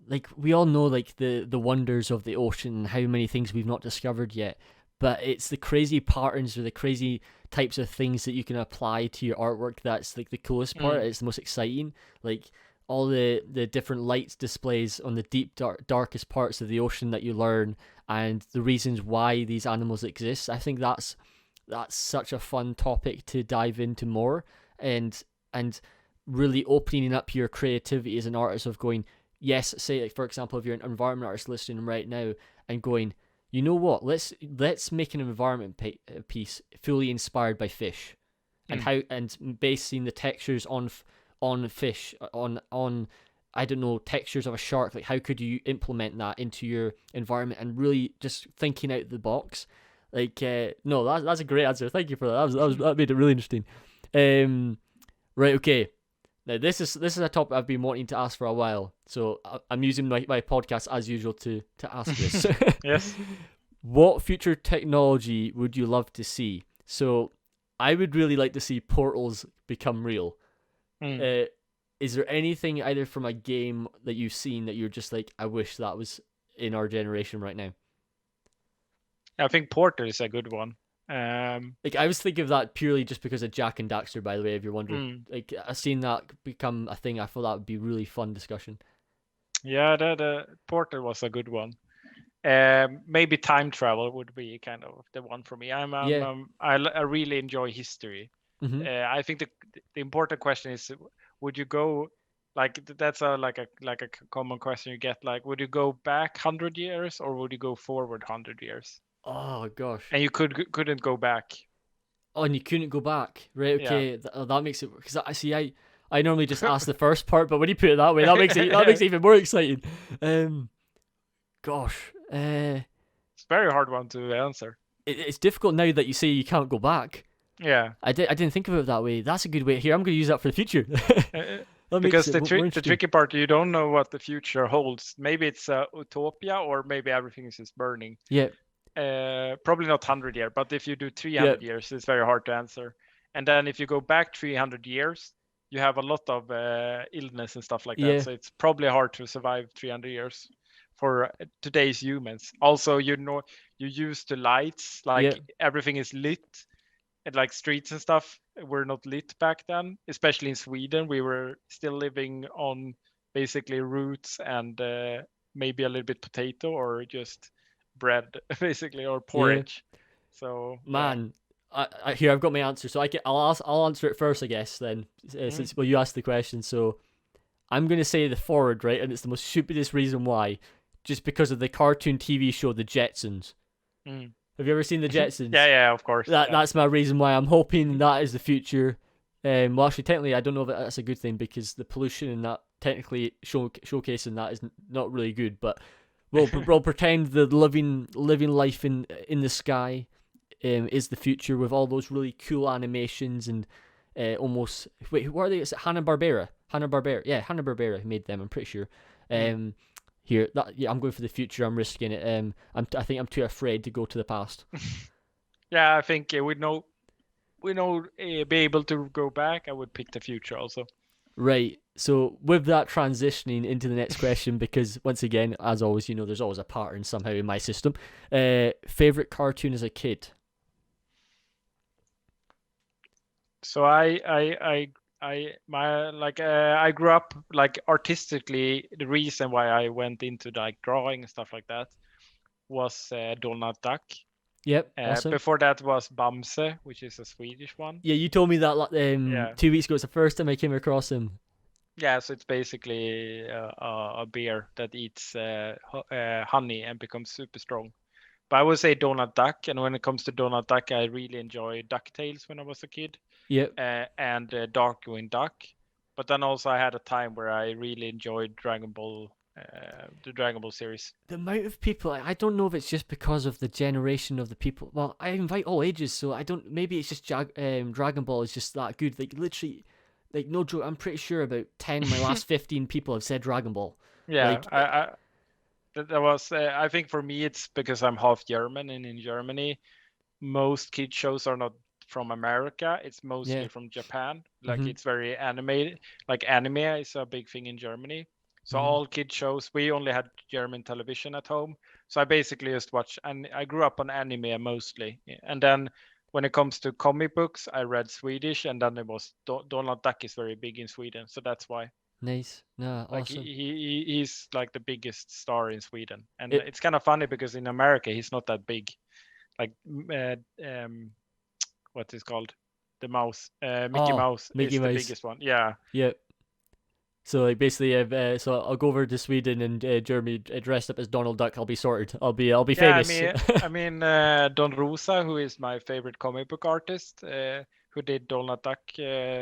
like we all know like the wonders of the ocean and how many things we've not discovered yet, but it's the crazy patterns or the crazy types of things that you can apply to your artwork that's like the coolest part. It's the most exciting. Like all the different lights displays on the deep darkest parts of the ocean that you learn, and the reasons why these animals exist. I think that's such a fun topic to dive into more, and really opening up your creativity as an artist, of going, yes, say like for example, if you're an environment artist listening right now and going, you know what, let's make an environment piece fully inspired by fish, and how, and basing the textures on fish, on I don't know, textures of a shark. Like how could you implement that into your environment, and really just thinking out the box. Like no, that's a great answer. Thank you for that. That made it really interesting. Right, okay. Now this is a topic I've been wanting to ask for a while, so I'm using my podcast as usual to ask this. Yes. What future technology would you love to see? So I would really like to see portals become real. Uh, is there anything either from a game that you've seen that you're just like, I wish that was in our generation right now? I think Porter is a good one. Like I was thinking of that purely just because of Jack and Daxter, by the way, if you're wondering. Like I seen that become a thing, I thought that would be really fun discussion. Yeah, the Porter was a good one. Maybe time travel would be kind of the one for me. Yeah. I really enjoy history. Mm-hmm. I think the important question is, would you go like that's a like a common question you get, like would you go back 100 years or would you go forward 100 years? Oh gosh. And you couldn't go back. Oh, and you couldn't go back, right? Yeah. Okay, that makes it, because I see. I normally just ask the first part, but when you put it that way, that makes it even more exciting. Gosh, It's a very hard one to answer. it's difficult now that you say you can't go back. Yeah. I didn't think of it that way. That's a good way. Here, I'm going to use that for the future. That makes Because it the more the tricky part, you don't know what the future holds. Maybe it's utopia, or maybe everything is just burning. Yeah. Probably not 100 years, but if you do 300 Yeah. years, it's very hard to answer. And then if you go back 300 years, you have a lot of illness and stuff like that. Yeah. So it's probably hard to survive 300 years for today's humans. Also, you use the lights, like Yeah. everything is lit, and like streets and stuff. were not lit back then, especially in Sweden. We were still living on basically roots and maybe a little bit potato or just bread, basically, or Yeah, porridge. So yeah. man. Here I've got my answer, so I'll answer it first, I guess. Then, Mm, since you asked the question, so I'm gonna say the forward, right? And it's the most stupidest reason why, just because of the cartoon TV show The Jetsons. mm. Have you ever seen The Yeah, Jetsons? yeah, of course. Yeah. That's my reason why I'm hoping that is the future. Well, actually, technically, I don't know if that's a good thing because the pollution in that technically showcasing that is not really good. But we'll pretend the living life in the sky is the future with all those really cool animations and almost wait, what are they? Is it Hanna-Barbera? Hanna-Barbera, yeah, Hanna-Barbera made them. I'm pretty sure. Mm. Here, I'm going for the future. I'm risking it. I think I'm too afraid to go to the past. Yeah, I think we know be able to go back. I would pick the future also. Right. So with that transitioning into the next question, because once again, as always, there's always a pattern somehow in my system. Favorite cartoon as a kid? So I grew up like artistically. The reason why I went into like drawing and stuff like that was Donald Duck. Yep, awesome. Before that was Bamse, which is a Swedish one. Yeah, you told me that Yeah, 2 weeks ago. It's the first time I came across him. yeah. So it's basically a bear that eats honey and becomes super strong. But I would say Donald Duck, and when it comes to Donald Duck, I really enjoyed DuckTales when I was a kid. Yep. And Darkwing Duck. But then also I had a time where I really enjoyed Dragon Ball, the Dragon Ball series. The amount of people, I don't know if it's just because of the generation of the people. Well, I invite all ages, so I don't. Maybe it's just Dragon Ball is just that good. Like literally, like no joke. I'm pretty sure about 10 of my last 15 people have said Dragon Ball. Yeah, Like, that was. I think for me it's because I'm half German, and in Germany most kid shows are not from America. It's yeah. mostly from Japan. Like Mhm. it's very animated. Like anime is a big thing in Germany. So Mhm. all kid shows, we only had German television at home. So I basically just watch, and I grew up on anime mostly. And then when it comes to comic books, I read Swedish, and then it was Donald Duck is very big in Sweden, so that's why. Nice. Nah, Like awesome. he's like the biggest star in Sweden, and It. it's kind of funny because in America he's not that big. Like what is called the mouse, Mickey Oh, Mouse Mickey is the Mouse. biggest one. Yeah. Yep. So like basically, so I'll go over to Sweden and Germany dressed up as Donald Duck. I'll be sorted. I'll be Yeah, I famous. mean, Don Rosa, who is my favorite comic book artist, who did Donald Duck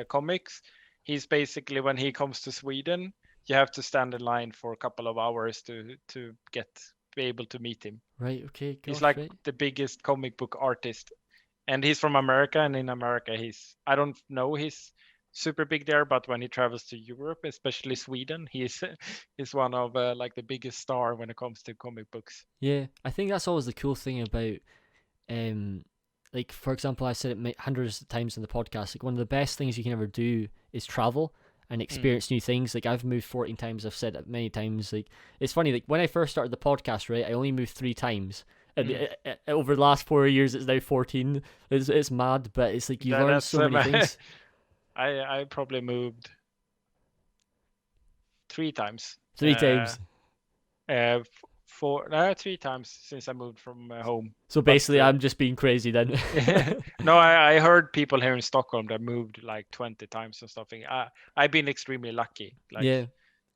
comics. He's basically, when he comes to Sweden, you have to stand in line for a couple of hours to be able to meet him. Right. Okay. He's Gosh. like Right. the biggest comic book artist, and he's from America. And in America, I don't know he's super big there, but when he travels to Europe, especially Sweden, he's one of like the biggest star when it comes to comic books. Yeah. I think that's always the cool thing about um like for example, I said it hundreds of times in the podcast. Like one of the best things you can ever do is travel and Mm. experience new things. Like I've moved 14 times. I've said it many times. Like it's funny. Like when I first started the podcast, right, I only moved 3 times. And Mm. over the last 4 years, it's now 14. It's mad, but it's like you learn That's so many things. I probably moved 3 times. Three times. Uh, for 3 times since I moved from home. So But basically, I'm just being crazy then. no, I heard people here in Stockholm that moved like 20 times and stuff. I've been extremely lucky, like Yeah.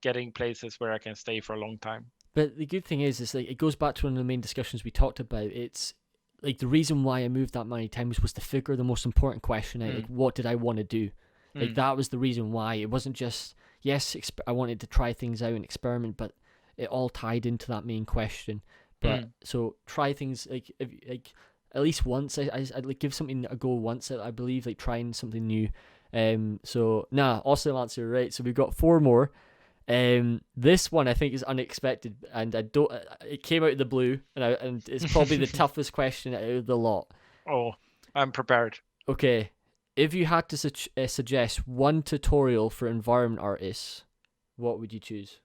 getting places where I can stay for a long time. But the good thing is like it goes back to one of the main discussions we talked about. It's like the reason why I moved that many times was to figure the most important question out. Like, Mm. what did I want to do? Like Mm. that was the reason why. It wasn't just yes, I wanted to try things out and experiment, but it all tied into that main question. But Mm. so try things like at least once. I'd like give something a go once. I believe like trying something new. So awesome answer, right? So we've got 4 more. This one I think is unexpected, and I don't. It came out of the blue, and it's probably the toughest question out of the lot. Oh, I'm prepared. Okay, if you had to suggest one tutorial for environment artists, what would you choose?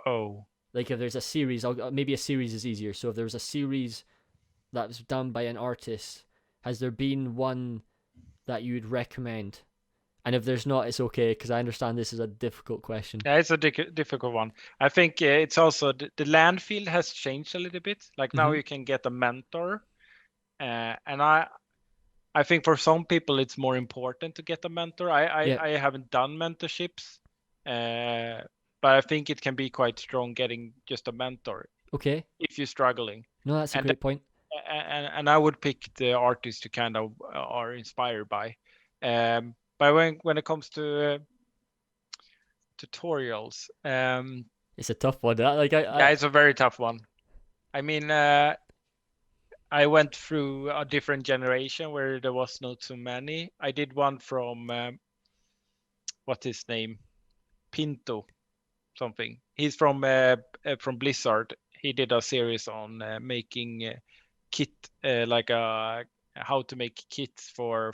Oh. Like if there's a series, maybe a series is easier. So if there was a series that was done by an artist, has there been one that you would recommend? And if there's not, it's okay, because I understand this is a difficult question. Yeah, it's a difficult one. I think it's also the landfill has changed a little bit. Like now Mhm. you can get a mentor, and I think for some people it's more important to get a mentor. Yeah. I haven't done mentorships, but I think it can be quite strong getting just a mentor Okay. if you're struggling. No, that's a And great point. and I would pick the artists you kind of are inspired by. But when it comes to tutorials, It's a tough one. yeah, it's a very tough one. I mean, I went through a different generation where there was not too many. I did one from what's his name, Pinto something. He's from Blizzard. He did a series on making kit like how to make kits for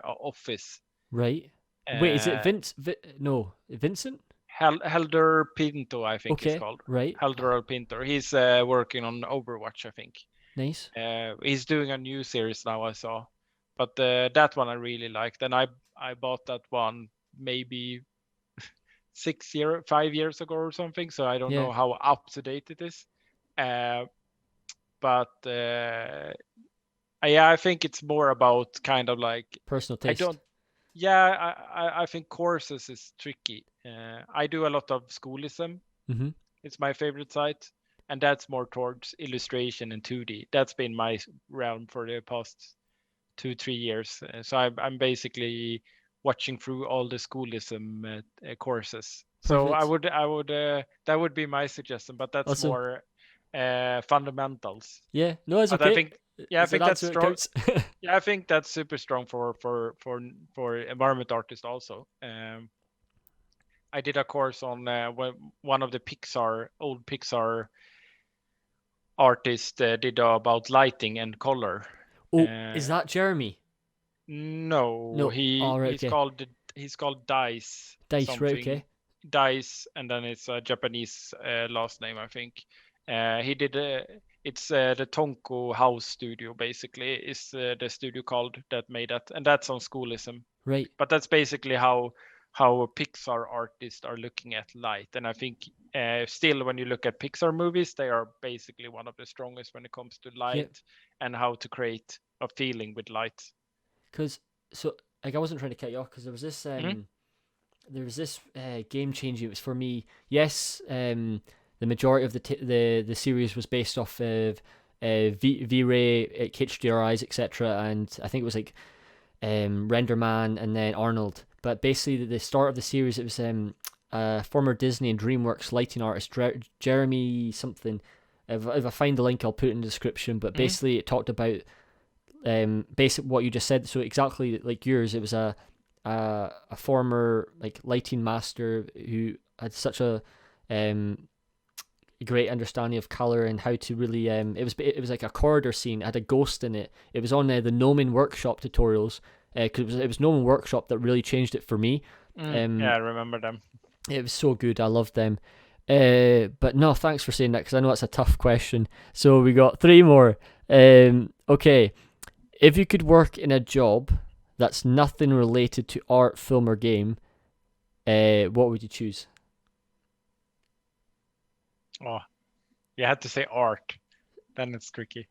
office. Right. Wait, is it Uh, no, Vincent? Helder Pinto, I think it's Okay. called. Right. Helder Pinto. He's working on Overwatch, I think. Nice. He's doing a new series now, I saw. But that one I really liked, and I bought that one maybe 5 years ago or something. So I don't Yeah. know how up to date it is. But yeah, I think it's more about kind of like Personal I taste. don't. Yeah, I think courses is tricky. I do a lot of schoolism. Mm-hmm. It's my favorite site, and that's more towards illustration and 2D. That's been my realm for the past 2-3 years. So I'm basically watching through all the schoolism courses. So Perfect. I would that would be my suggestion, but that's Awesome. more fundamentals. Yeah. No, it's But I okay. think I It's an think that's answer. It strong. counts. Yeah, I think that's super strong for environment artists also. I did a course on one of the old Pixar artists did about lighting and color. Oh, is that Jeremy? No, No. All right. Okay. he's called Dice Dice. Right. something. Okay. Dice, and then it's a Japanese last name, I think. He did it's the Tonko House Studio basically is the studio called that made that, and that's on schoolism. Right. But that's basically how Pixar artists are looking at light, and I think still when you look at Pixar movies, they are basically one of the strongest when it comes to Yeah. light and how to create a feeling with light. Because like I wasn't trying to cut you off because Mhm. there was this game changing. It was for me. Yes. The majority of the series was based off of V-Ray, HDRIs, etc. And I think it was like Renderman and then Arnold. But basically, the start of the series, it was former Disney and DreamWorks lighting artist Jeremy something. If I find the link, I'll put it in the description. But basically, it talked about basic what you just said. So exactly like yours, it was a former like lighting master who had such a great understanding of color and how to really it was like a corridor scene. It had a ghost in it. It was on the Gnomon Workshop tutorials because it was Gnomon Workshop that really changed it for me. Yeah, I remember them. It was so good. I loved them. But no, thanks for saying that because I know it's a tough question. So we got 3 more. Okay, if you could work in a job that's nothing related to art, film, or game, what would you choose? Oh, you had to say art. Then it's tricky.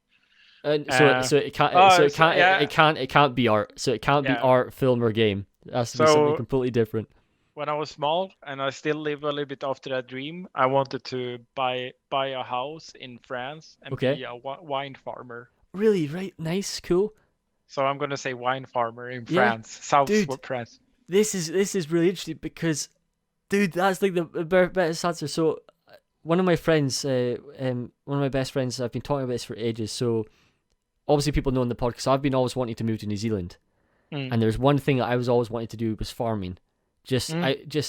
And so it can't yeah. it can't be art. So it can't be Yeah. art, film, or game. It has to be something So completely different. when I was small and I still live a little bit after that dream, I wanted to buy a house in France and Okay. be a wine farmer. Really, right? Nice, cool. So I'm gonna say wine farmer in Yeah, France, south dude. France. This is really interesting because, dude, that's like the best answer. So, one of my friends, one of my best friends, I've been talking about this for ages. So, obviously, people know in the podcast, I've been always wanting to move to New Zealand, and there's one thing that I was always wanting to do was farming. Just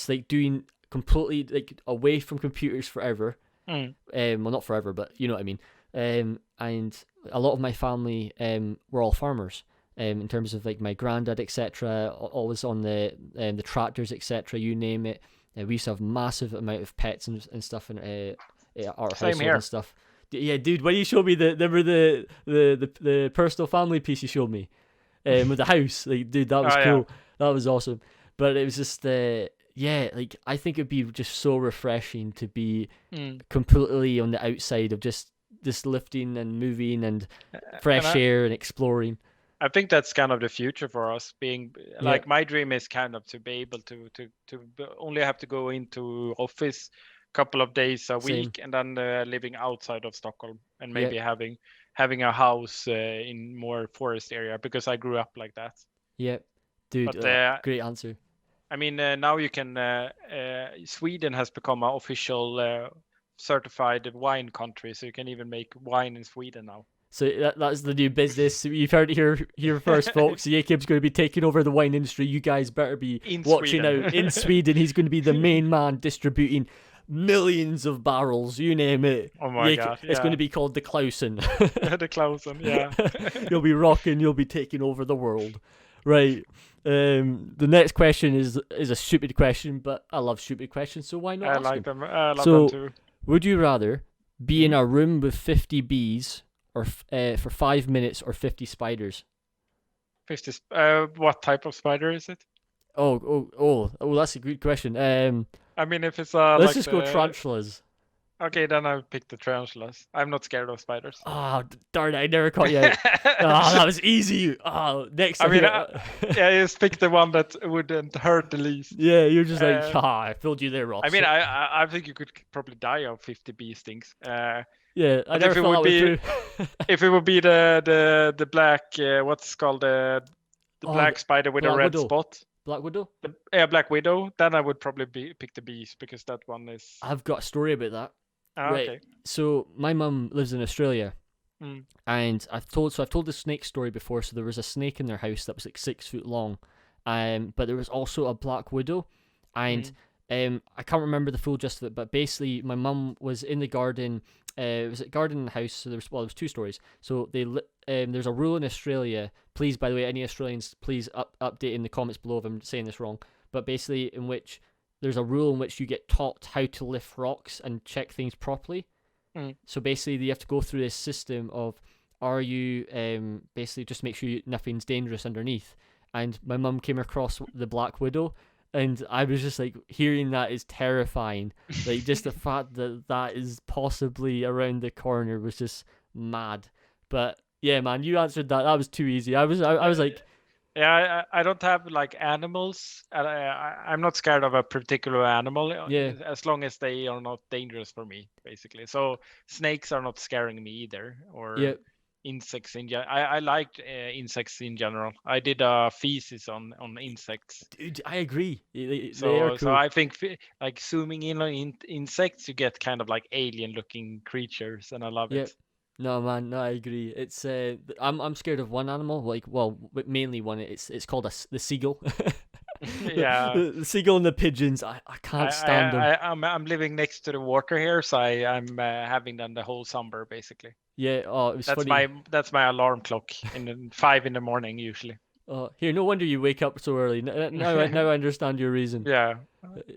like doing completely like away from computers forever. Well, not forever, but you know what I mean. And a lot of my family were all farmers. In terms of like my granddad, etc., always on the tractors, etc. You name it. We used to have massive amount of pets and stuff in our household here. and stuff. Yeah, dude. When you showed me the personal family piece you showed me, with the house. Like, dude, that was Oh, yeah. cool. That was awesome. But it was just yeah, like I think it'd be just so refreshing to be completely on the outside of just lifting and moving and fresh air and exploring. I think that's kind of the future for us. Being like my dream is kind of to be able to only have to go into office a couple of days a Same. week, and then living outside of Stockholm, and maybe having a house in more forest area, because I grew up like that. Yep, dude, But great answer. I mean, now you can. Sweden has become an official certified wine country, so you can even make wine in Sweden now. So that's the new business. You've heard it here first, folks. Jakob's going to be taking over the wine industry. You guys better be watching out. In Sweden, he's going to be the main man distributing millions of barrels. You name it. Oh my God! Yeah. It's going to be called the Claussen. The Claussen, yeah. You'll be rocking. You'll be taking over the world. Right. The next question is a stupid question, but I love stupid questions, so why not? I like them. I love them too. Would you rather be in a room with 50 bees or for 5 minutes or 50 spiders? 50. What type of spider is it? Oh, that's a good question. I mean, if it's let's like just go tarantulas. Okay, then I'll pick the tarantulas. I'm not scared of spiders. Oh, darn it, I never caught you out. That was easy. Next time. I mean, yeah, just pick the one that wouldn't hurt the least. Yeah, you're just like, I filled you there, Ross. I mean, I think you could probably die of 50 bee stings. Yeah, I never if it thought would be, if it would be the black, what's called the black spider with a red spot. Black Widow? Black Widow. Then I would probably pick the bees, because that one is... I've got a story about that. Right. Okay. So my mum lives in Australia, and I've told the snake story before. So there was a snake in their house that was like 6 foot long, but there was also a black widow, and I can't remember the full gist of it. But basically, my mum was in the garden. It was a garden in the house. So there was 2 stories. So there's a rule in Australia. Please, by the way, any Australians, please update in the comments below if I'm saying this wrong. But basically, in which there's a rule in which you get taught how to lift rocks and check things properly. So basically, you have to go through this system of, are you basically just make sure nothing's dangerous underneath. And my mum came across the Black Widow, and I was just like, hearing that is terrifying. Like, just the fact that is possibly around the corner was just mad. But yeah, man, you answered that. That was too easy. I was like. Yeah, I don't have like animals. I'm not scared of a particular animal, as long as they are not dangerous for me, basically. So snakes are not scaring me either, or insects in general. I liked insects in general. I did a thesis on insects. Dude, I agree. They are cool. So I think like zooming in on insects, you get kind of like alien-looking creatures, and I love it. No, man, no, I agree. It's I'm scared of one animal, like, well, mainly one. It's called the seagull. Yeah, the seagull and the pigeons. I can't stand them. I'm living next to the water here, so I'm having them the whole summer basically. Yeah. Oh, it was funny. That's my alarm clock in 5 in the morning usually. Here, no wonder you wake up so early. Now I understand your reason. Yeah,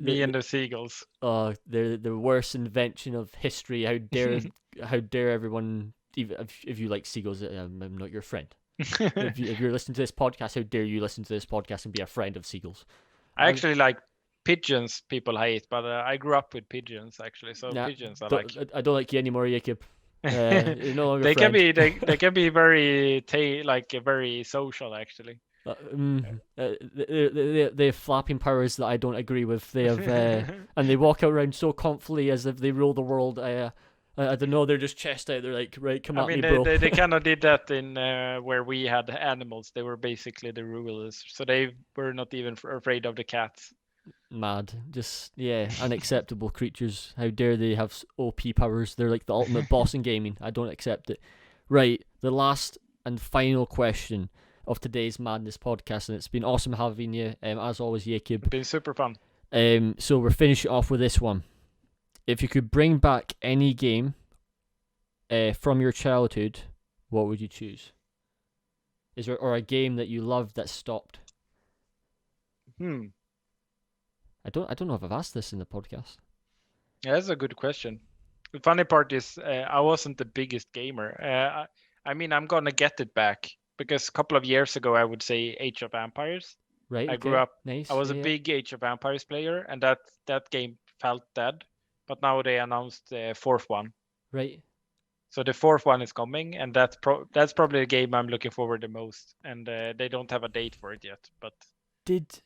me and the seagulls. Oh, they're the worst invention of history. How dare everyone, even if you like seagulls, I'm not your friend. if you're listening to this podcast, how dare you listen to this podcast and be a friend of seagulls? I actually like pigeons. People hate, but I grew up with pigeons actually, so pigeons I like. I don't like you anymore, Jacob. You're no longer they friend. can be very very social actually. They have flapping powers that I don't agree with. They have and they walk around so confidently as if they rule the world. I don't know. They're just chest out. They're like, right, come at me, bro. They kind of did that in where we had animals. They were basically the rulers, so they were not even afraid of the cats. Mad, just unacceptable creatures. How dare they have OP powers? They're like the ultimate boss in gaming. I don't accept it. Right, the last and final question of today's Madness podcast, and it's been awesome having you, as always, Jacob. It's been super fun. So we're finishing off with this one. If you could bring back any game from your childhood, what would you choose? Is there or a game that you loved that stopped? I don't know if I've asked this in the podcast. Yeah, that's a good question. The funny part is I wasn't the biggest gamer. I mean, I'm gonna get it back because a couple of years ago, I would say Age of Empires. Right. I Okay. grew up. Nice. I was yeah, a yeah. big Age of Empires player, and that game felt dead. But now they announced the fourth one. Right. So the fourth one is coming, and that's probably the game I'm looking forward the most. And they don't have a date for it yet. But Did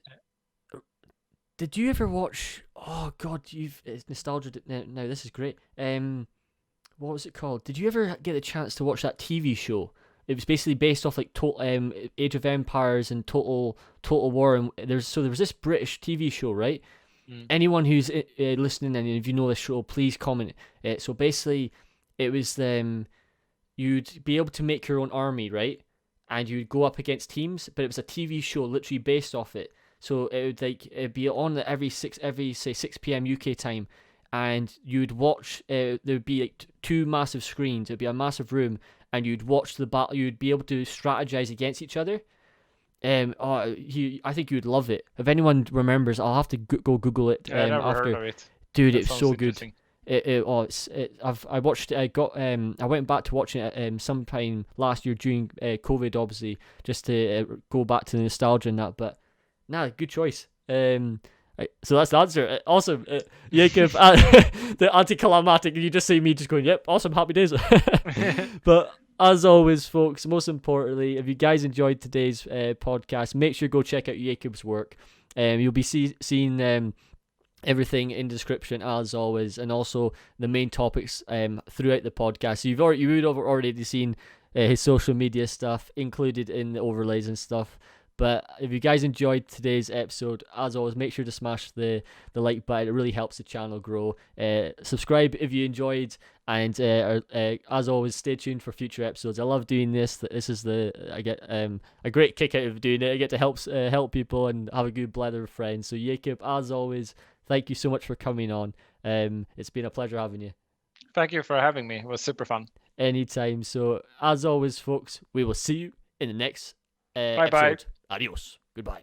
you ever watch? Oh God, it's nostalgia. Now this is great. What was it called? Did you ever get a chance to watch that TV show? It was basically based off like Age of Empires and Total War. And there was this British TV show, right? Anyone who's listening and if you know this show, please comment. So basically, it was you'd be able to make your own army, right? And you'd go up against teams, but it was a TV show literally based off it. So it'd be on every 6 p.m. UK time, and you'd watch. There'd be like two massive screens. It'd be a massive room, and you'd watch the battle. You'd be able to strategize against each other. I think you'd love it. If anyone remembers, I'll have to go Google it. I never after. heard of it. Dude, That it's sounds so good. interesting. I watched it. I went back to watching it sometime last year during COVID, obviously, just to go back to the nostalgia and that. But good choice. So that's the answer. Awesome, Jacob. The anticlimactic. You just see me just going, "Yep, awesome, happy days." But as always, folks, most importantly, if you guys enjoyed today's podcast, make sure to go check out Jacob's work. You'll be seeing everything in the description as always, and also the main topics throughout the podcast. So you would have already seen his social media stuff included in the overlays and stuff. But if you guys enjoyed today's episode, as always, make sure to smash the like button. It really helps the channel grow. Subscribe if you enjoyed, and as always, stay tuned for future episodes. I love doing this. This is I get a great kick out of doing it. I get to help people and have a good blather of friends. So Jacob, as always, thank you so much for coming on. It's been a pleasure having you. Thank you for having me. It was super fun. Anytime. So as always, folks, we will see you in the next Bye-bye. episode. Adios. Goodbye.